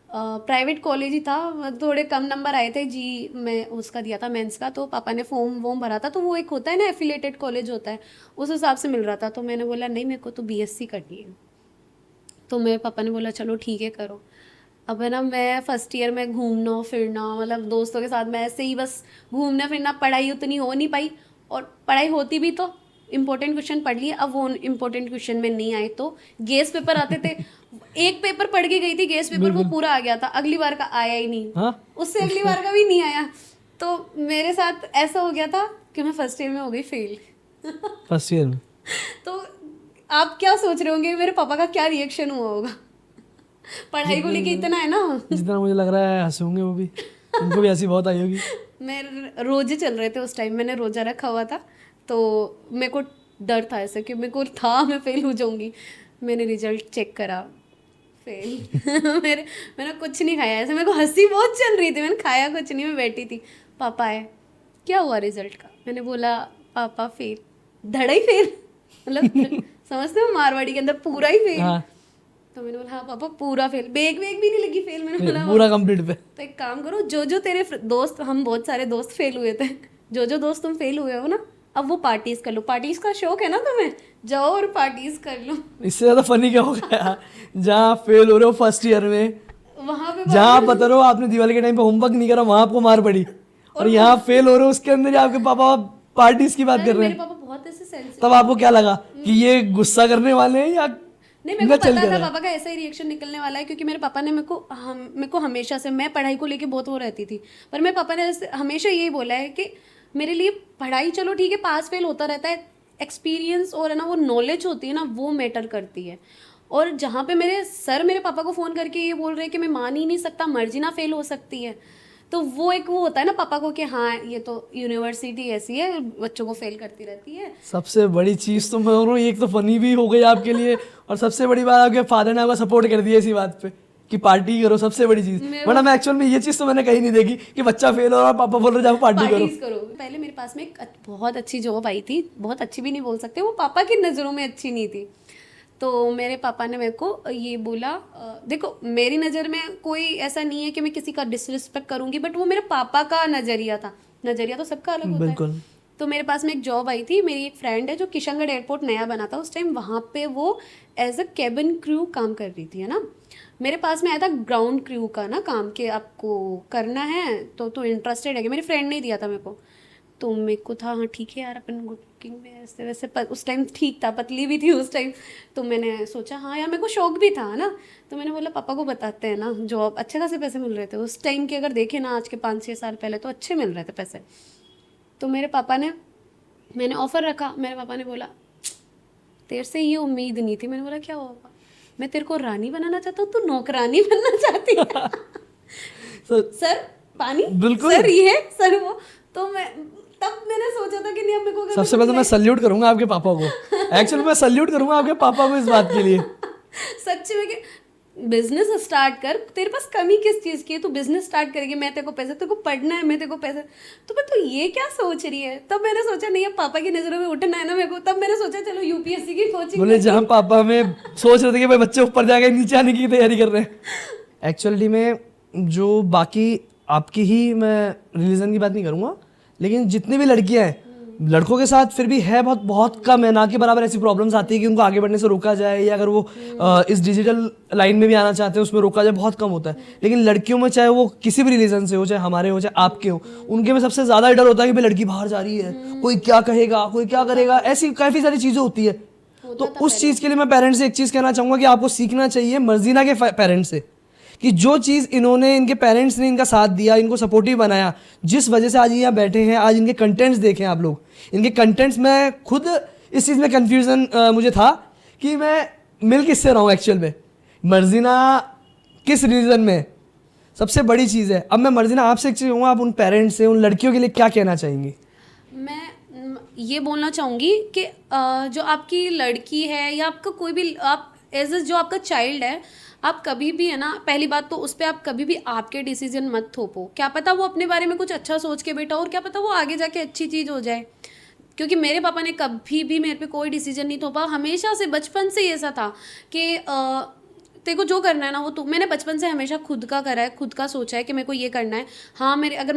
प्राइवेट कॉलेज ही था, थोड़े कम नंबर आए थे जी, मैं उसका दिया था मेंस का, तो पापा ने फॉर्म भरा था, तो वो एक होता है ना एफिलेटेड कॉलेज होता है, उस हिसाब से मिल रहा था। तो मैंने बोला नहीं, मेरे को तो बीएससी करनी है। तो मेरे पापा ने बोला चलो ठीक है करो। अब है ना, मैं फर्स्ट ईयर में घूमना फिरना, मतलब दोस्तों के साथ मैं ऐसे ही बस घूमना फिरना, पढ़ाई उतनी हो नहीं पाई, और पढ़ाई होती भी तो इम्पोर्टेंट क्वेश्चन पढ़ लिए, अब वो इम्पोर्टेंट क्वेश्चन में नहीं आए, तो गेस पेपर आते थे, एक पेपर पढ़ के गई थी गेस पेपर, वो पूरा आ गया था, अगली बार का आया ही नहीं, हाँ उससे अगली बार का भी नहीं आया। तो मेरे साथ ऐसा हो गया था कि मैं फर्स्ट ईयर में हो गई फेल। फर्स्ट ईयर में। तो आप क्या सोच रहे होंगे मेरे पापा का क्या रिएक्शन हुआ होगा? पढ़ाई को लेके इतना है ना। जितना मुझे लग रहा है हंसे होंगे वो भी, उनको भी हंसी बहुत आई होगी। मैं रोजे चल रहे थे उस टाइम, मैंने रोजा रखा हुआ था, तो मेरे को डर था ऐसे कि मेरे को था मैं फेल हो जाऊंगी। मैंने रिजल्ट चेक करा, फेल। मैंने कुछ नहीं खाया, ऐसे मेरे को हंसी बहुत चल रही थी, मैंने खाया कुछ नहीं, मैं बैठी थी। पापा आए, क्या हुआ रिजल्ट का? मैंने बोला पापा फेल, धड़ा ही फेल, मतलब समझते हो मारवाड़ी के अंदर पूरा ही फेल। हाँ। तो मैंने बोला हाँ पापा पूरा फेल, बेग वेग भी नहीं लगी फेल। मैंने बोला पूरा कंप्लीट पे। तो एक काम करो, जो जो तेरे दोस्त, हम बहुत सारे दोस्त फेल हुए थे, जो जो दोस्त तुम फेल हुए हो ना, अब वो पार्टीज कर लो। पार्टीज का शौक है ना तुम्हें, जाओ और पार्टीज कर लो। इससे ज्यादा फनी क्या हो गया, जहाँ फेल हो रहे हो फर्स्ट ईयर में, वहां पे जहाँ आप बता रहे हो आपने दिवाली के टाइम पे होमवर्क नहीं करा, वहां आपको मार पड़ी, और यहाँ फेल हो रहे हो उसके अंदर ही आपके पापा पार्टीज की बात कर रहे मेरे हैं। पापा बहुत ऐसे सेंसिटिव। तब आपको क्या लगा कि ये गुस्सा करने वाले हैं या नहीं, मेरे को पता था पापा का ऐसा ही रिएक्शन निकलने वाला है, क्योंकि मेरे पापा ने मेरे को हमेशा से, मैं पढ़ाई को लेके बहुत वो रहती थी, पर मेरे पापा ने हमेशा यही बोला है कि मेरे लिए पढ़ाई चलो ठीक है, पास फेल होता रहता है, एक्सपीरियंस और है ना वो नॉलेज होती है ना, वो मैटर करती है। और जहाँ पे मेरे सर मेरे पापा को फ़ोन करके ये बोल रहे हैं कि मैं मान ही नहीं सकता, मर्जी ना फेल हो सकती है, तो वो एक वो होता है ना पापा को कि हाँ ये तो यूनिवर्सिटी ऐसी है, बच्चों को फेल करती रहती है। सबसे बड़ी चीज तो मैं बोल रहा हूँ, एक तो फनी भी हो गई आपके लिए, और सबसे बड़ी बात आपके फादर ने आपको सपोर्ट कर दिया इसी बात पे कि पार्टी करो, सबसे बड़ी चीज। वरना मैं एक्चुअल में ये चीज तो मैंने कहीं नहीं देखी कि बच्चा फेल हो रहा पापा बोल रहे जाओ पार्टी करो। पहले मेरे पास में एक बहुत अच्छी जॉब आई थी, बहुत अच्छी भी नहीं बोल सकते, वो पापा की नज़रों में अच्छी नहीं थी। तो मेरे पापा ने मेरे को ये बोला, देखो मेरी नज़र में कोई ऐसा नहीं है कि मैं किसी का डिसरिस्पेक्ट करूंगी, बट वो मेरे पापा का नज़रिया था, नज़रिया तो सबका अलग होता बिल्कुल। है। तो मेरे पास में एक जॉब आई थी, मेरी एक फ्रेंड है जो किशनगढ़ एयरपोर्ट नया बना था उस टाइम, वहाँ पे वो एज अ कैबिन क्रू काम कर रही थी, है ना। मेरे पास में आया था ग्राउंड क्रू का ना काम, कि आपको करना है तो इंटरेस्टेड है कि, मेरी फ्रेंड ने दिया था मेरे को। तो मेरे को था हाँ ठीक है यार, अपन कुकिंग में ऐसे वैसे उस टाइम ठीक था, पतली भी थी उस टाइम, तो मैंने सोचा हाँ यार मेरे को शौक भी था ना, तो मैंने बोला पापा को बताते हैं ना, जॉब अच्छे खासे पैसे मिल रहे थे उस टाइम के, अगर देखें ना आज के 5-6 साल पहले तो अच्छे मिल रहे थे पैसे। तो मेरे पापा ने, मैंने ऑफ़र रखा, मेरे पापा ने बोला तेरे से ये उम्मीद नहीं थी। मैंने बोला क्या हुआ, मैं तेरे को रानी बनाना चाहता हूँ, तू नौकरानी बनना चाहती है। सर पानी, बिल्कुल सर ये सर वो, तो मैं तब मैंने सोचा था कि नहीं अब मेरे को, सबसे पहले तो मैं सल्यूट करूंगा आपके पापा को, एक्चुअली मैं सल्यूट करूंगा आपके पापा को इस बात के लिए। सच में कि बिजनेस स्टार्ट कर, तेरे पास कमी किस चीज़ की है, तू बिजनेस स्टार्ट करेगी, मैं तेरे को पैसे, तेरे को पढ़ना है, मैं तेरे को पैसे, तो मैं तो ये क्या सोच रही है। तब मैंने सोचा नहीं अब पापा की नज़रों में उठना है ना मेरे को, तब मैंने सोचा चलो यूपीएससी की कोचिंग। बोले जहाँ पापा में सोच रहे थे कि भाई बच्चे ऊपर जाके नीचे आने की तैयारी कर रहे हैं। एक्चुअली में जो बाकी आपकी ही, मैं रिलीजन की बात नहीं करूँगा, लेकिन जितनी भी लड़कियाँ हैं, लड़कों के साथ फिर भी है बहुत कम है, ना के बराबर ऐसी प्रॉब्लम्स आती है कि उनको आगे बढ़ने से रोका जाए, या अगर वो इस डिजिटल लाइन में भी आना चाहते हैं उसमें रोका जाए, बहुत कम होता है। लेकिन लड़कियों में, चाहे वो किसी भी रिलीजन से हो, चाहे हमारे हो चाहे आपके हो, उनके में सबसे ज़्यादा डर होता है कि भाई लड़की बाहर जा रही है, कोई क्या कहेगा, कोई क्या करेगा, ऐसी काफ़ी सारी चीज़ें होती है। तो उस चीज़ के लिए मैं पेरेंट्स से एक चीज़ कहना चाहूँगा कि आपको सीखना चाहिए मर्जीना के पेरेंट्स से, कि जो चीज़ इन्होंने, इनके पेरेंट्स ने इनका साथ दिया, इनको सपोर्टिव बनाया, जिस वजह से आज ये यहाँ बैठे हैं, आज इनके कंटेंट्स देखें आप लोग, इनके कंटेंट्स, मैं खुद इस चीज़ में कन्फ्यूज़न मुझे था कि मैं मिल किससे रहा हूँ एक्चुअल में, मर्जीना किस रीज़न में, सबसे बड़ी चीज़ है। अब मैं मर्जीना आपसे एक चीज़ कहूँगा, आप उन पेरेंट्स से, उन लड़कियों के लिए क्या कहना चाहेंगी? मैं ये बोलना चाहूँगी कि जो आपकी लड़की है या आपका कोई भी, आप एज जो आपका चाइल्ड है, आप कभी भी है ना, पहली बात तो उस पर आप कभी भी आपके डिसीजन मत थोपो। क्या पता वो अपने बारे में कुछ अच्छा सोच के बैठा हो, और क्या पता वो आगे जाके अच्छी चीज़ हो जाए। क्योंकि मेरे पापा ने कभी भी मेरे पे कोई डिसीजन नहीं थोपा, हमेशा से बचपन से ही ऐसा था कि तेरे को जो करना है ना वो तू, मैंने बचपन से हमेशा खुद का करा है, खुद का सोचा है कि मेरे को ये करना है। हाँ मेरे, अगर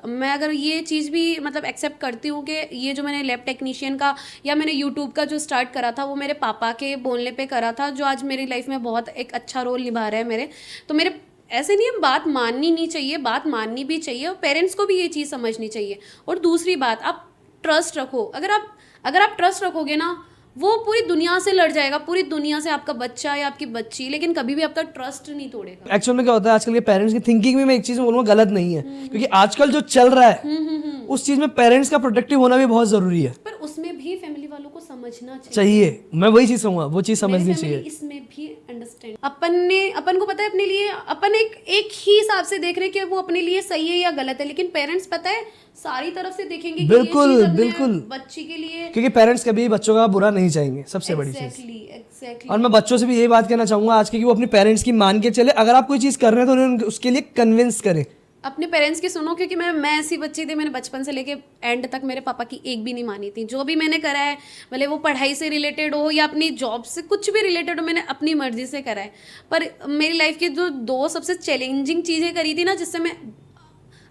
मैं अगर ये चीज़ भी मतलब एक्सेप्ट करती हूँ कि ये जो मैंने लैब टेक्नीशियन का या मैंने यूट्यूब का जो स्टार्ट करा था वो मेरे पापा के बोलने पे करा था, जो आज मेरी लाइफ में बहुत एक अच्छा रोल निभा रहा है मेरे। तो मेरे ऐसे नहीं है, बात माननी नहीं चाहिए, बात माननी भी चाहिए, और पेरेंट्स को भी ये चीज़ समझनी चाहिए। और दूसरी बात, आप ट्रस्ट रखो। अगर आप ट्रस्ट रखोगे ना, वो पूरी दुनिया से लड़ जाएगा, पूरी दुनिया से आपका बच्चा या आपकी बच्ची, लेकिन कभी भी आपका ट्रस्ट नहीं तोड़ेगा। एक्चुअल में क्या होता है, आजकल के पेरेंट्स की थिंकिंग में मैं एक चीज़ बोलूँगा गलत नहीं है, क्योंकि आजकल जो चल रहा है उस चीज़ में पेरेंट्स का प्रोटेक्टिव होना भी बहुत ज़रूरी है, पर उसमें भी फैमिली वालों को समझना चाहिए। मैं वही चीज़ कहूँगा, वो चीज़ समझनी चाहिए। इसमें भी अंडरस्टैंड, अपन को पता है अपने लिए, अपन एक ही हिसाब से देख रहे हैं कि वो अपने लिए सही है या गलत है, लेकिन पेरेंट्स पता है सारी तरफ से देखेंगे कि बिल्कुल ये चीज़ अपने बिल्कुल बच्ची के लिए, क्योंकि पेरेंट्स कभी बच्चों का बुरा नहीं चाहेंगे, सबसे बड़ी चीज़। एग्जैक्टली। और मैं बच्चों से भी यही बात कहना चाहूँगा आज की, कि वो अपनी पेरेंट्स की मान के चले। अगर आप कोई चीज़ कर रहे हैं तो उन्हें उसके लिए कन्विंस करें, अपने पेरेंट्स की सुनो, क्योंकि मैं ऐसी बच्ची थी, मैंने बचपन से लेके एंड तक मेरे पापा की एक भी नहीं मानी थी। जो भी मैंने करा है, भले वो पढ़ाई से रिलेटेड हो या अपनी जॉब से कुछ भी रिलेटेड हो, मैंने अपनी मर्जी से करा है। पर मेरी लाइफ की जो 2 सबसे चैलेंजिंग चीज़ें करी थी ना, जिससे मैं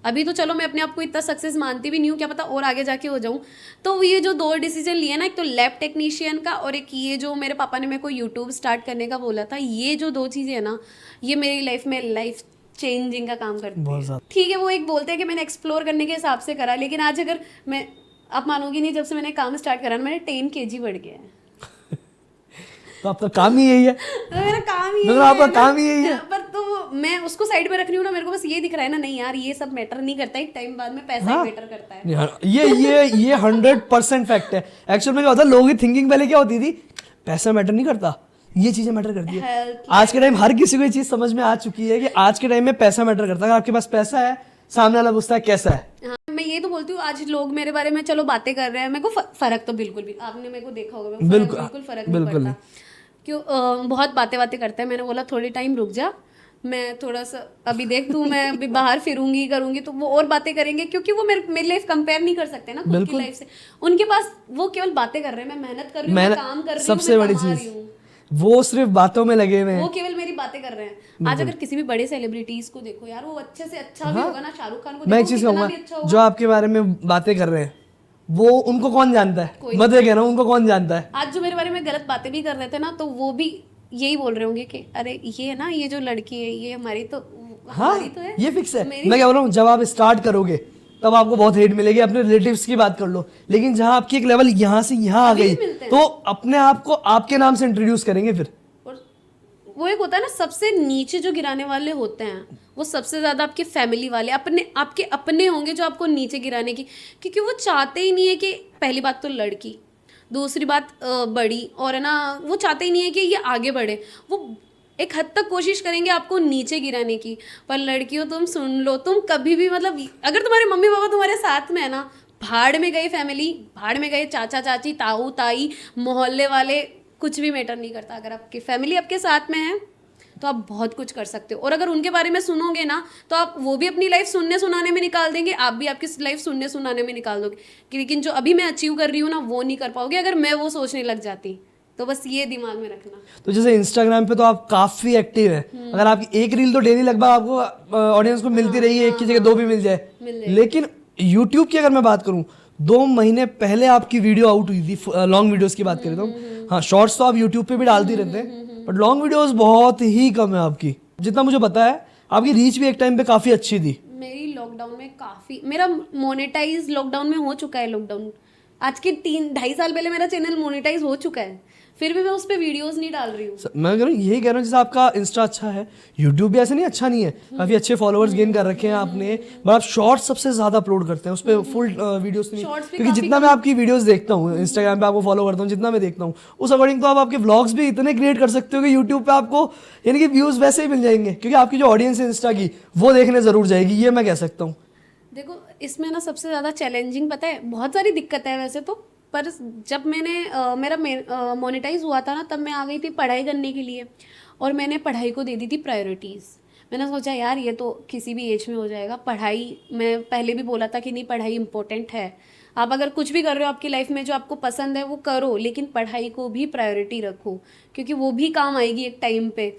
अभी तो चलो मैं अपने आप को इतना सक्सेस मानती भी नहीं हूँ, क्या पता और आगे जाके हो जाऊँ। तो ये जो 2 डिसीजन लिए ना, एक तो लैब टेक्नीशियन का और एक ये जो मेरे पापा ने मेरे को यूट्यूब स्टार्ट करने का बोला था, ये जो 2 चीज़ें हैं ना, ये मेरी लाइफ में लाइफ चेंजिंग का काम करती बहुत है। ज़्यादा। ठीक है, वो एक बोलते हैं कि मैंने एक्सप्लोर करने के हिसाब से करा, लेकिन आज अगर मैं, आप मानोगी नहीं, जब से मैंने काम स्टार्ट करा ना, मैंने 10 kg बढ़ गया है। तो आपका काम ही यही है, तो मेरा काम ही मतलब आपका काम ही यही है। पर तो मैं उसको साइड पे रख रही हूँ ना, मेरे को बस ये दिख रहा है ना, नहीं यार ये सब मैटर नहीं करता, एक टाइम बाद में पैसा ही मैटर करता है। यार ये 100% फैक्ट है। एक्चुअल में क्या होता है, लोगों की थिंकिंग पहले क्या होती थी, पैसा मैटर नहीं करता, ये चीजें मैटर करती है। Health, आज के टाइम हर किसी को ये चीज समझ में आ चुकी है कि आज के टाइम में पैसा मैटर करता है। अगर आपके पास पैसा है, सामने वाला पूछता है कैसा है। हाँ, मैं ये तो बोलती हूँ, आज लोग मेरे बारे में चलो बातें कर रहे हैं, मेरे को फर्क तो बिल्कुल भी, आपने मेरे को देखा होगा, मेरे को बिल्कुल फर्क नहीं पड़ता। क्यों बहुत बातें करते हैं। मैंने बोला थोड़ी टाइम रुक जा, मैं थोड़ा सा अभी देख तू, मैं अभी बाहर फिरूंगी करूंगी, तो वो और बातें करेंगे, क्योंकि वो मेरी लाइफ कंपेयर नहीं कर सकते ना खुद की लाइफ से। उनके पास वो केवल बातें कर रहे हैं, मैं मेहनत कर रही हूँ, मैं काम कर रही हूँ, सबसे बड़ी चीज वो सिर्फ बातों में लगे हुए हैं, वो केवल मेरी बातें कर रहे हैं। आज अगर किसी भी बड़े सेलिब्रिटीज को देखो यार, वो अच्छे से अच्छा भी होगा ना, शाहरुख खान को मैं एक देखो चीज कितना कहूंगा, भी अच्छा होगा, जो आपके बारे में बातें कर रहे हैं वो उनको कौन जानता है, मैं तो ये कह रहा हूँ उनको कौन जानता है। आज जो मेरे बारे में गलत बातें भी कर रहे थे ना, तो वो भी यही बोल रहे होंगे कि अरे ये है ना, ये जो लड़की है ये हमारी तो हमारी तो है, ये फिक्स है। मैं क्या बोल रहा हूँ, जब आप स्टार्ट करोगे तब आपको बहुत हेट मिलेगी। अपने रिलेटिव्स की बात कर लो, लेकिन जहाँ आपकी एक लेवल यहाँ से यहाँ आ गई, तो अपने आप को आपके नाम से इंट्रोड्यूस करेंगे फिर। और वो एक होता है ना, सबसे नीचे जो गिराने वाले होते हैं, वो सबसे ज्यादा आपके फैमिली वाले, आपके अपने होंगे जो आपको नीचे गिराने की, क्योंकि वो चाहते ही नहीं है कि, पहली बात तो लड़की, दूसरी बात बड़ी, और है ना, वो चाहते ही नहीं है कि ये आगे बढ़े। वो एक हद तक कोशिश करेंगे आपको नीचे गिराने की। पर लड़कियों, तुम सुन लो, तुम कभी भी, मतलब अगर तुम्हारे मम्मी पापा तुम्हारे साथ में है ना, भाड़ में गए फैमिली, भाड़ में गए चाचा चाची, ताऊ ताई, मोहल्ले वाले, कुछ भी मैटर नहीं करता। अगर आपकी फैमिली आपके साथ में है तो आप बहुत कुछ कर सकते हो। और अगर उनके बारे में सुनोगे ना, तो आप वो भी अपनी लाइफ सुनने सुनाने में निकाल देंगे, आप भी आपकी लाइफ सुनने सुनाने में निकाल दोगे। लेकिन जो अभी मैं अचीव कर रही हूँ ना, वो नहीं कर पाओगे अगर मैं वो सोचने लग जाती। तो बस ये दिमाग में रखना। तो जैसे इंस्टाग्राम पे तो आप काफी एक्टिव है, अगर आपकी एक रील तो डेली लगभग आपको ऑडियंस को मिलती रही है, एक की जगह 2 भी मिल जाए। लेकिन यूट्यूब की अगर मैं बात करूं, 2 महीने पहले आपकी वीडियो आउट हुई थी, लॉन्ग वीडियोस की बात करें तो। हाँ, शॉर्ट्स तो आप यूट्यूब पे भी डालती रहते हैं, बट लॉन्ग वीडियोस बहुत ही कम है आपकी। जितना मुझे पता है आपकी रीच भी एक टाइम पे काफी अच्छी थी। मेरी लॉकडाउन में काफी, मेरा मोनेटाइज लॉकडाउन में हो चुका है। लॉकडाउन आज के 3-2.5 साल पहले मेरा चैनल मोनेटाइज हो चुका है, फिर भी मैं उस पर वीडियोस नहीं डाल रही हूँ। मैं कह रहा हूँ, यही कह रहा हूँ, जैसे आपका इंस्टा अच्छा है, यूट्यूब भी ऐसे नहीं अच्छा नहीं है, काफी अच्छे फॉलोअर्स गेन कर रखे हैं आपने, बट आप शॉर्ट्स सबसे ज्यादा अपलोड करते हैं, उस पर फुल वीडियोस नहीं। क्योंकि जितना मैं आपकी वीडियोस देखता हूँ, इंस्टाग्राम पे आपको फॉलो करता हूँ, जितना मैं देखता हूँ उस अकॉर्डिंग तो आप आपके व्लॉग्स भी इतने क्रिएट कर सकते हो कि यूट्यूब पे आपको यानी कि व्यूज वैसे ही मिल जाएंगे, क्योंकि आपकी जो ऑडियंस है इंस्टा की, वो देखने जरूर जाएगी, ये मैं कह सकता हूँ। देखो, इसमें ना सबसे ज़्यादा चैलेंजिंग पता है, बहुत सारी दिक्कत है वैसे तो, पर जब मैंने मेरा मोनेटाइज हुआ था ना, तब मैं आ गई थी पढ़ाई करने के लिए, और मैंने पढ़ाई को दे दी थी प्रायोरिटीज़। मैंने सोचा यार ये तो किसी भी एज में हो जाएगा, पढ़ाई, मैं पहले भी बोला था कि नहीं, पढ़ाई इंपॉर्टेंट है। आप अगर कुछ भी कर रहे हो आपकी लाइफ में जो आपको पसंद है वो करो, लेकिन पढ़ाई को भी प्रायोरिटी रखो, क्योंकि वो भी काम आएगी एक टाइम पे।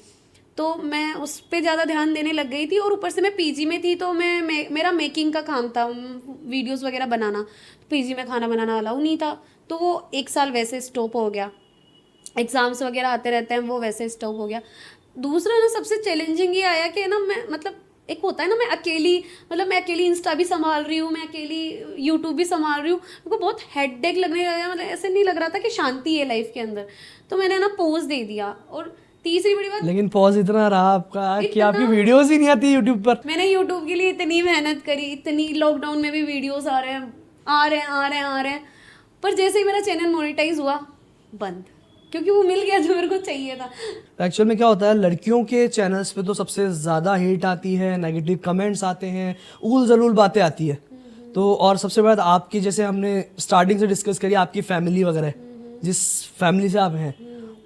तो मैं उस पर ज़्यादा ध्यान देने लग गई थी, और ऊपर से मैं पीजी में थी, तो मेरा मेकिंग का काम था, वीडियोस वगैरह बनाना। पीजी में खाना बनाना अलाउ नहीं था, तो वो 1 साल वैसे स्टॉप हो गया। एग्ज़ाम्स वगैरह आते रहते हैं, वो वैसे स्टॉप हो गया। दूसरा ना सबसे चैलेंजिंग ये आया कि ना, मैं मतलब एक होता है ना, मैं अकेली इंस्टा भी संभाल रही हूँ, मैं अकेली यूट्यूब भी संभाल रही हूँ, मेरे को बहुत हेडेक लगने लगा। मतलब ऐसे नहीं लग रहा था कि शांति है लाइफ के अंदर, तो मैंने ना पॉज दे दिया। और तीसरी बड़ी बात, लेकिन पॉज इतना रहा आपका कि आपकी वीडियोस ही नहीं आती यूट्यूब पर। मैंने यूट्यूब के लिए इतनी मेहनत करी, इतनी, लॉकडाउन में भी वीडियोस आ रहे हैं, पर जैसे ही मेरा चैनल मोनेटाइज हुआ, बंद, क्योंकि वो मिल गया जो मेरे को चाहिए था। एक्चुअल में क्या होता है, लड़कियों के चैनल्स पे तो सबसे ज़्यादा हेट आती है, नेगेटिव कमेंट्स आते हैं, उल जलूल बातें आती है। तो और सबसे बड़ा आपकी, जैसे हमने स्टार्टिंग से डिस्कस करी, आपकी फैमिली वगैरह, जिस फैमिली से आप हैं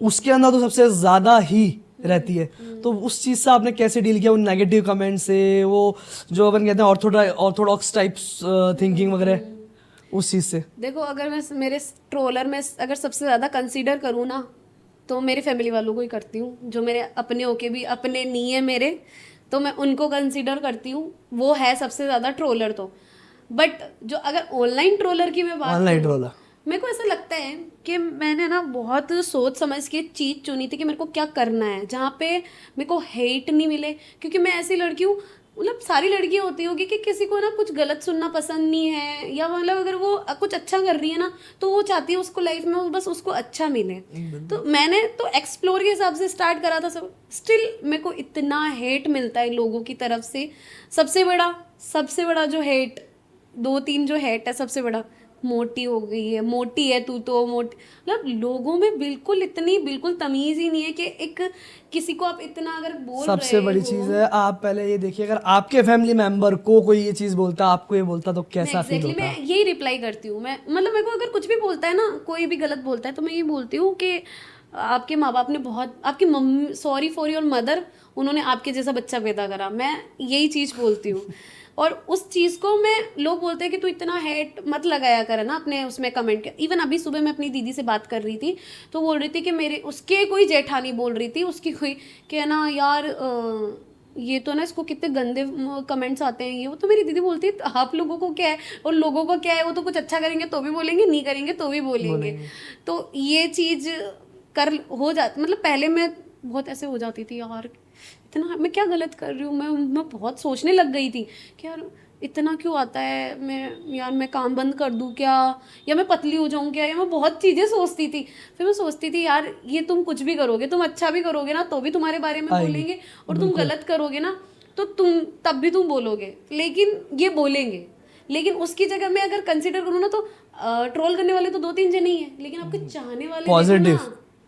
उसके अंदर तो सबसे ज़्यादा ही रहती है, तो उस चीज़ से आपने कैसे डील किया, उन नेगेटिव कमेंट से, वो जो अपन कहते हैं ऑर्थोडॉक्स टाइप्स थिंकिंग वगैरह, उस चीज़ से? देखो, अगर मैं मेरे ट्रोलर में अगर सबसे ज़्यादा कंसीडर करूँ ना, तो मेरे फैमिली वालों को ही करती हूँ, जो मेरे अपने होके भी अपने नहीं है मेरे, तो मैं उनको कंसीडर करती हूँ, वो है सबसे ज़्यादा ट्रोलर तो। बट जो अगर ऑनलाइन ट्रोलर की मैं बात ऑनलाइन करूँ, ट्रोलर, मेरे को ऐसा लगता है कि मैंने ना बहुत सोच समझ के चीज़ चुनी थी कि मेरे को क्या करना है, जहाँ पे मेरे को हेट नहीं मिले, क्योंकि मैं ऐसी लड़की हूँ, मतलब सारी लड़कियाँ होती होगी कि किसी को ना कुछ गलत सुनना पसंद नहीं है, या मतलब अगर वो कुछ अच्छा कर रही है ना, तो वो चाहती है उसको लाइफ में वो बस उसको अच्छा मिले। तो मैंने तो एक्सप्लोर के हिसाब से स्टार्ट करा था सब, स्टिल मेरे को इतना हेट मिलता है लोगों की तरफ से। सबसे बड़ा जो हेट, 2-3 जो हेट है, सबसे बड़ा, मोटी हो गई है, मोटी है तू तो, मोटी, मतलब लोगों में बिल्कुल तमीज ही नहीं है कि एक किसी को आप इतना अगर बोल रहे सबसे बड़ी हो। चीज़ है, आप पहले ये देखिए, अगर आपके फैमिली मेंबर को कोई ये चीज़ बोलता, आपको ये बोलता, तो कैसा फील होता? मैं यही रिप्लाई करती हूँ। मैं मतलब मेरे को अगर कुछ भी बोलता है ना, कोई भी गलत बोलता है, तो मैं ये बोलती हूँ कि आपके माँ बाप ने बहुत, आपकी mummy, sorry for your mother, उन्होंने आपके जैसा बच्चा पैदा करा। मैं यही चीज़ बोलती हूँ। और उस चीज़ को मैं, लोग बोलते हैं कि तू इतना हेट मत लगाया कर ना अपने उसमें कमेंट के। इवन अभी सुबह मैं अपनी दीदी से बात कर रही थी, तो बोल रही थी कि मेरे उसके कोई जेठानी बोल रही थी, उसकी कोई, कि है ना यार ये तो ना, इसको कितने गंदे कमेंट्स आते हैं, ये वो। तो मेरी दीदी बोलती है आप लोगों को क्या है और लोगों को क्या है, वो तो कुछ अच्छा करेंगे तो भी बोलेंगे, नहीं करेंगे तो भी बोलेंगे। तो ये चीज़ कर हो जाती, मतलब पहले मैं बहुत ऐसे हो जाती थी, यार इतना मैं क्या गलत कर रही हूँ, मैं बहुत सोचने लग गई थी कि यार इतना क्यों आता है, मैं काम बंद कर दूँ क्या, या मैं पतली हो जाऊँ क्या, या मैं बहुत चीज़ें सोचती थी। फिर मैं सोचती थी यार, ये तुम कुछ भी करोगे, तुम अच्छा भी करोगे ना तो भी तुम्हारे बारे में बोलेंगे, और तुम गलत करोगे ना तो तब भी तुम बोलोगे, लेकिन ये बोलेंगे। लेकिन उसकी जगह मैं अगर कंसिडर करूँ ना, तो ट्रोल करने वाले तो 2-3 जने ही हैं, लेकिन आपके चाहने वाले पॉजिटिव,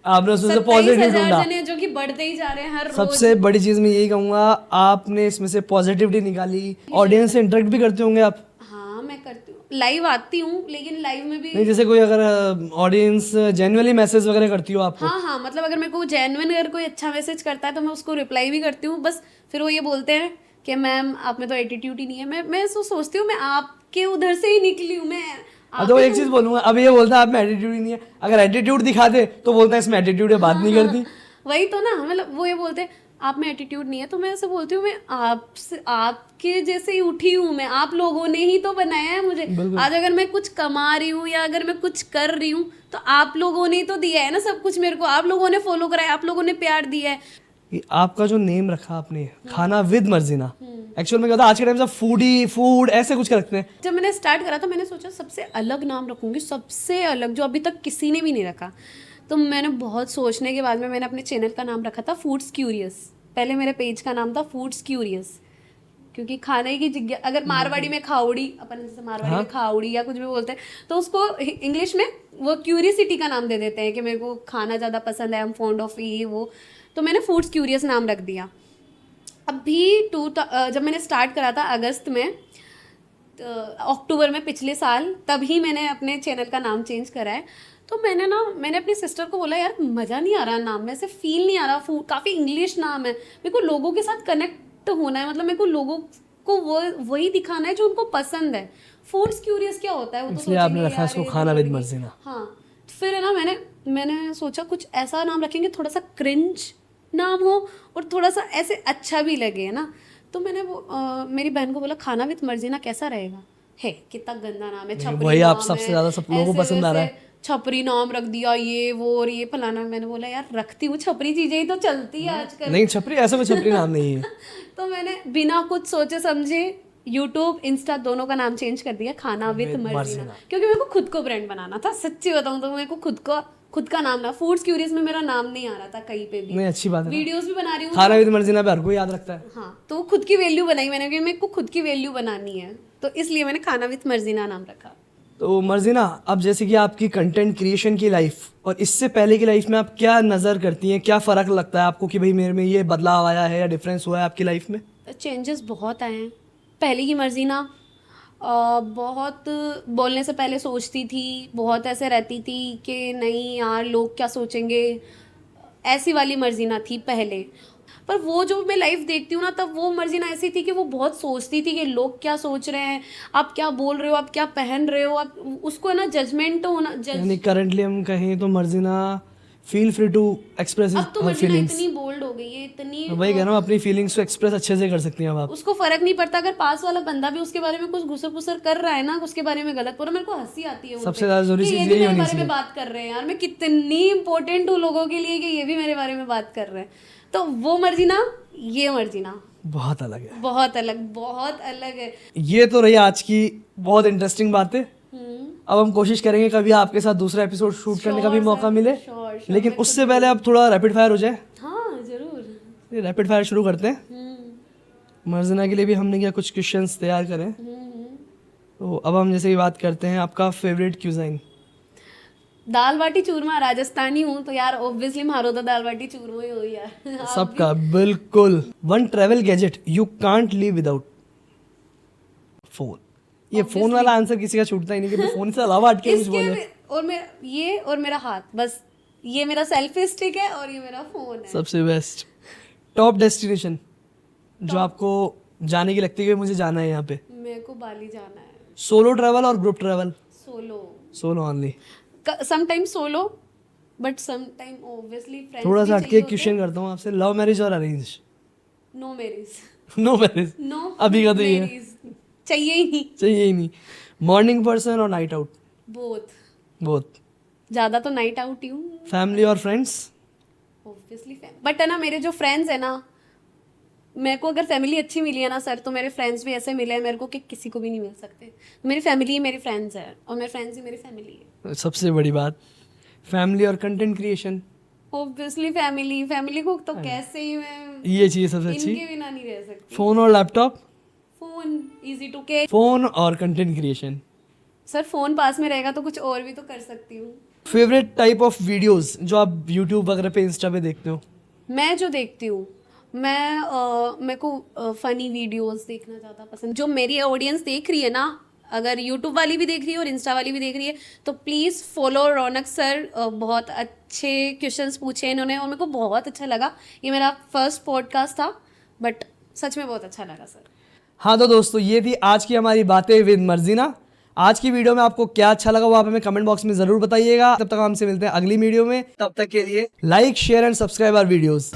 आपने उसमें से पॉजिटिव 27,000 ढूंढा। जने जो कि बढ़ते ही जा रहे हैं हर रोज। सबसे बड़ी चीज़ मैं यही कहूँगा, आपने इसमें से पॉजिटिविटी निकाली। ऑडियंस से इंटरेक्ट भी करते होंगे आप? हाँ, मैं करती हूँ, लाइव आती हूँ, लेकिन लाइव में भी नहीं, जैसे कोई अगर ऑडियंस जेन्युइनली मैसेज वगैरह करती हो आपको? हाँ, मतलब अगर मेरे को जेन्युइन अगर कोई अच्छा मैसेज करता है तो मैं उसको रिप्लाई भी करती हूँ। बस फिर वो ये बोलते हैं कि मैम आप में तो एटीट्यूड ही नहीं है। मैं सोचती हूँ मैं आपके उधर से ही निकली हूँ, मैं अब तो एक चीज बोलूंगा, अब ये बोलता है आप में एटीट्यूड ही नहीं है, अगर एटीट्यूड दिखाते तो बोलता है इसमें एटीट्यूड है, बात नहीं करती। वही तो ना, मतलब वो ये बोलते हैं आप में एटीट्यूड नहीं है, तो मैं ऐसे बोलती हूँ मैं आपसे, आपके जैसे ही उठी हूँ मैं, आप लोगों ने ही तो बनाया है मुझे। आज अगर मैं कुछ कमा रही हूँ या अगर मैं कुछ कर रही हूँ, तो आप लोगों ने ही तो दिया है ना सब कुछ मेरे को, आप लोगों ने फॉलो करा है, आप लोगों ने प्यार दिया है। ये आपका जो नेम रखा आपने, खाना विद मर्जीना, एक्चुअल में क्या होता है आज के टाइम से फूड ऐसे कुछ रखते हैं। जब मैंने स्टार्ट करा था, मैंने सोचा सबसे अलग नाम रखूंगी, सबसे अलग जो अभी तक किसी ने भी नहीं रखा। तो मैंने बहुत सोचने के बाद में मैंने अपने चैनल का नाम रखा था फूड्स क्यूरियस। पहले मेरे पेज का नाम था फूड्स क्यूरियस, क्योंकि खाने की जिज्ञासा, अगर मारवाड़ी में खाउड़ी, अपन जैसे मारवाड़ी में खाउड़ी या कुछ भी बोलते हैं, तो उसको इंग्लिश में वो क्यूरियसिटी का नाम दे देते हैं कि मेरे को खाना ज़्यादा पसंद है, आई एम फॉन्ड ऑफ ये वो। तो मैंने फूड्स क्यूरियस नाम रख दिया। अभी जब मैंने स्टार्ट करा था अगस्त में, अक्टूबर में पिछले साल, तभी मैंने अपने चैनल का नाम चेंज करा है। तो मैंने अपनी सिस्टर को बोला यार मज़ा नहीं आ रहा नाम में, ऐसे फील नहीं आ रहा, फूड काफ़ी इंग्लिश नाम है, मेरे को लोगों के साथ कनेक्ट होना है, मतलब मेरे को लोगों को वही दिखाना है जो उनको पसंद है। फूड्स क्यूरियस क्या होता है, वो तो इसलिए आपने सोचेंगे रखा यार इसको ये खाना विद लड़की- मर्जीना। हाँ, फिर है ना, मैंने सोचा कुछ ऐसा नाम रखेंगे थोड़ा सा क्रिंज नाम हो और थोड़ा सा ऐसे अच्छा भी लगे, है ना। तो मैंने मेरी बहन को बोला खाना विद मर्जीना कैसा रहेगा, है कितना गंदा नाम है, छपरी वही आप नाम सबसे है, ज्यादा सब लोगों को ऐसे पसंद आ रहा वैसे छपरी नाम रख दिया, ये वो और ये फलाना। मैंने बोला यार रखती हूँ, छपरी चीजें ही तो चलती है आजकल। नहीं, छपरी ऐसा कोई छपरी नाम नहीं है। तो मैंने बिना कुछ सोचे समझे यूट्यूब इंस्टा दोनों का नाम चेंज कर दिया खाना विद मर्जीना, क्योंकि मेरे को खुद को ब्रांड बनाना था। सच्ची बताऊं तो मेरे को खुद का नाम ना, फूड्स क्यूरियस में मेरा नाम नहीं आ रहा था कहीं पे भी। नहीं, अच्छी बात है, वीडियोस भी बना रही हूँ, खाना विद मर्जीना पे हर कोई याद रखता है। हाँ, तो खुद की वैल्यू बनाई मैंने, क्योंकि मेरे को खुद की वैल्यू बनानी है, तो इसलिए मैंने खाना विद मर्जीना नाम रखा। तो मर्जीना, अब जैसे कि आपकी कंटेंट क्रिएशन की लाइफ और इससे पहले की लाइफ में आप क्या नज़र करती हैं, क्या फ़र्क लगता है आपको कि भाई मेरे में ये बदलाव आया है या डिफरेंस हुआ है आपकी लाइफ में? चेंजेस बहुत आए हैं। पहले की मर्जीना बहुत बोलने से पहले सोचती थी, बहुत ऐसे रहती थी कि नहीं यार लोग क्या सोचेंगे, ऐसी वाली मर्जीना थी पहले। पर वो जो मैं लाइफ देखती हूँ ना, तब वो मर्जीना ऐसी थी कि वो बहुत सोचती थी कि लोग क्या सोच रहे हैं, आप क्या बोल रहे हो, आप क्या पहन रहे हो, आप उसको है ना जजमेंट होना यानी करंटली हम कहें तो Marjina feel free to express अब तो हर मर्जीना फीलिंग्स। इतनी बोल्ड हो गई है, इतनी वही कह रहा हूँ, अपनी फीलिंग्स को एक्सप्रेस अच्छे से कर सकती हैं अब आप। उसको फर्क नहीं पड़ता अगर पास वाला बंदा भी उसके बारे में कुछ घुसर पुसर कर रहा है ना, उसके बारे में गलत बोल रहा है, मेरे को हंसी आती है उन सबसे पे ज्यादा जरूरी कि चीज ये भी यही मेरे होनी बारे में चाहिए। बात कर रहे हैं यार, मैं कितनी इंपॉर्टेंट हूँ लोगों के लिए कि ये भी मेरे बारे में बात कर रहे हैं। तो वो मर्जी ना, ये मर्जी ना बहुत अलग है। बहुत अलग है। ये तो रही आज की बहुत इंटरेस्टिंग बातें। अब हम कोशिश करेंगे कभी आपके साथ दूसरा एपिसोड शूट करने का भी Sure, मौका sir, मिले, sure, लेकिन उससे पहले अब थोड़ा रैपिड फायर हो जाए। हाँ जरूर। रैपिड फायर शुरू करते हैं। मर्जना के लिए भी हमने क्या कुछ क्वेश्चंस तैयार करें। तो अब हम जैसे ही बात करते हैं, आपका फेवरेट क्यूजाइन? दाल बाटी चूरमा, राजस्थानी हूँ तो यार ऑब्वियसली मारो तो दाल बाटी चूरमा ही हो यार। आप सबका बिल्कुल। One travel gadget you can't live without? Phone. ये फोन वाला आंसर किसी का छूटता ही नहीं कि फोन से अलावा हटके कुछ इसके बोले। और मेरा ये और मेरा हाथ, बस ये मेरा सेल्फी स्टिक है और ये मेरा फोन है। सबसे बेस्ट। टॉप डेस्टिनेशन जो आपको जाने की लगती है कि मुझे जाना है यहाँ पे? मेरे को बाली जाना है। सोलो ट्रैवल और group travel? Solo. Solo only. Sometime solo but sometime obviously friends. थोड़ा सा हटके क्वेश्चन करता हूँ आपसे, लव मैरिज और arrange? No marriage. No marriage. No अभी का तो ये है। चाहिए ही नहीं। चाहिए ही नहीं। मॉर्निंग पर्सन और नाइट आउट? बोथ। बोथ। ज्यादा तो नाइट आउट ही हूँ फैमिली और फ्रेंड्स? ऑब्वियसली। बट है ना, मेरे जो फ्रेंड्स है ना, मेरे को अगर फैमिली अच्छी मिली है ना सर, तो मेरे फ्रेंड्स भी ऐसे मिले हैं मेरे को कि किसी को भी नहीं मिल सकते। मेरी फैमिली ही मेरी फ्रेंड्स है और मेरे फ्रेंड्स ही मेरी फैमिली है। सबसे बड़ी बात। फैमिली और कंटेंट क्रिएशन? ऑब्वियसली फैमिली को तो कैसे ही मैं ये चीज सबसे अच्छी। इनके बिना नहीं रह सकती। फोन और laptop? Phone easy to catch. Phone और कंटेंट क्रिएशन? सर फोन पास में रहेगा तो कुछ और भी तो कर सकती हूँ। फेवरेट टाइप ऑफ वीडियोस जो आप यूट्यूब वगैरह पे, इंस्टा पे देखते हो? मैं जो देखती हूँ, मेरे को फनी वीडियोस देखना ज़्यादा पसंद। जो मेरी ऑडियंस देख रही है ना, अगर यूट्यूब वाली भी देख रही है और इंस्टा वाली भी देख रही है, तो प्लीज़ फॉलो रौनक सर। बहुत अच्छे क्वेश्चंस पूछे इन्होंने और मेरे को बहुत अच्छा लगा। ये मेरा फर्स्ट पॉडकास्ट था बट सच में बहुत अच्छा लगा सर। हाँ तो दोस्तों, ये थी आज की हमारी बातें विद मर्जिना। आज की वीडियो में आपको क्या अच्छा लगा वो आप हमें कमेंट बॉक्स में जरूर बताइएगा। तब तक हमसे मिलते हैं अगली वीडियो में। तब तक के लिए like, share and subscribe our videos.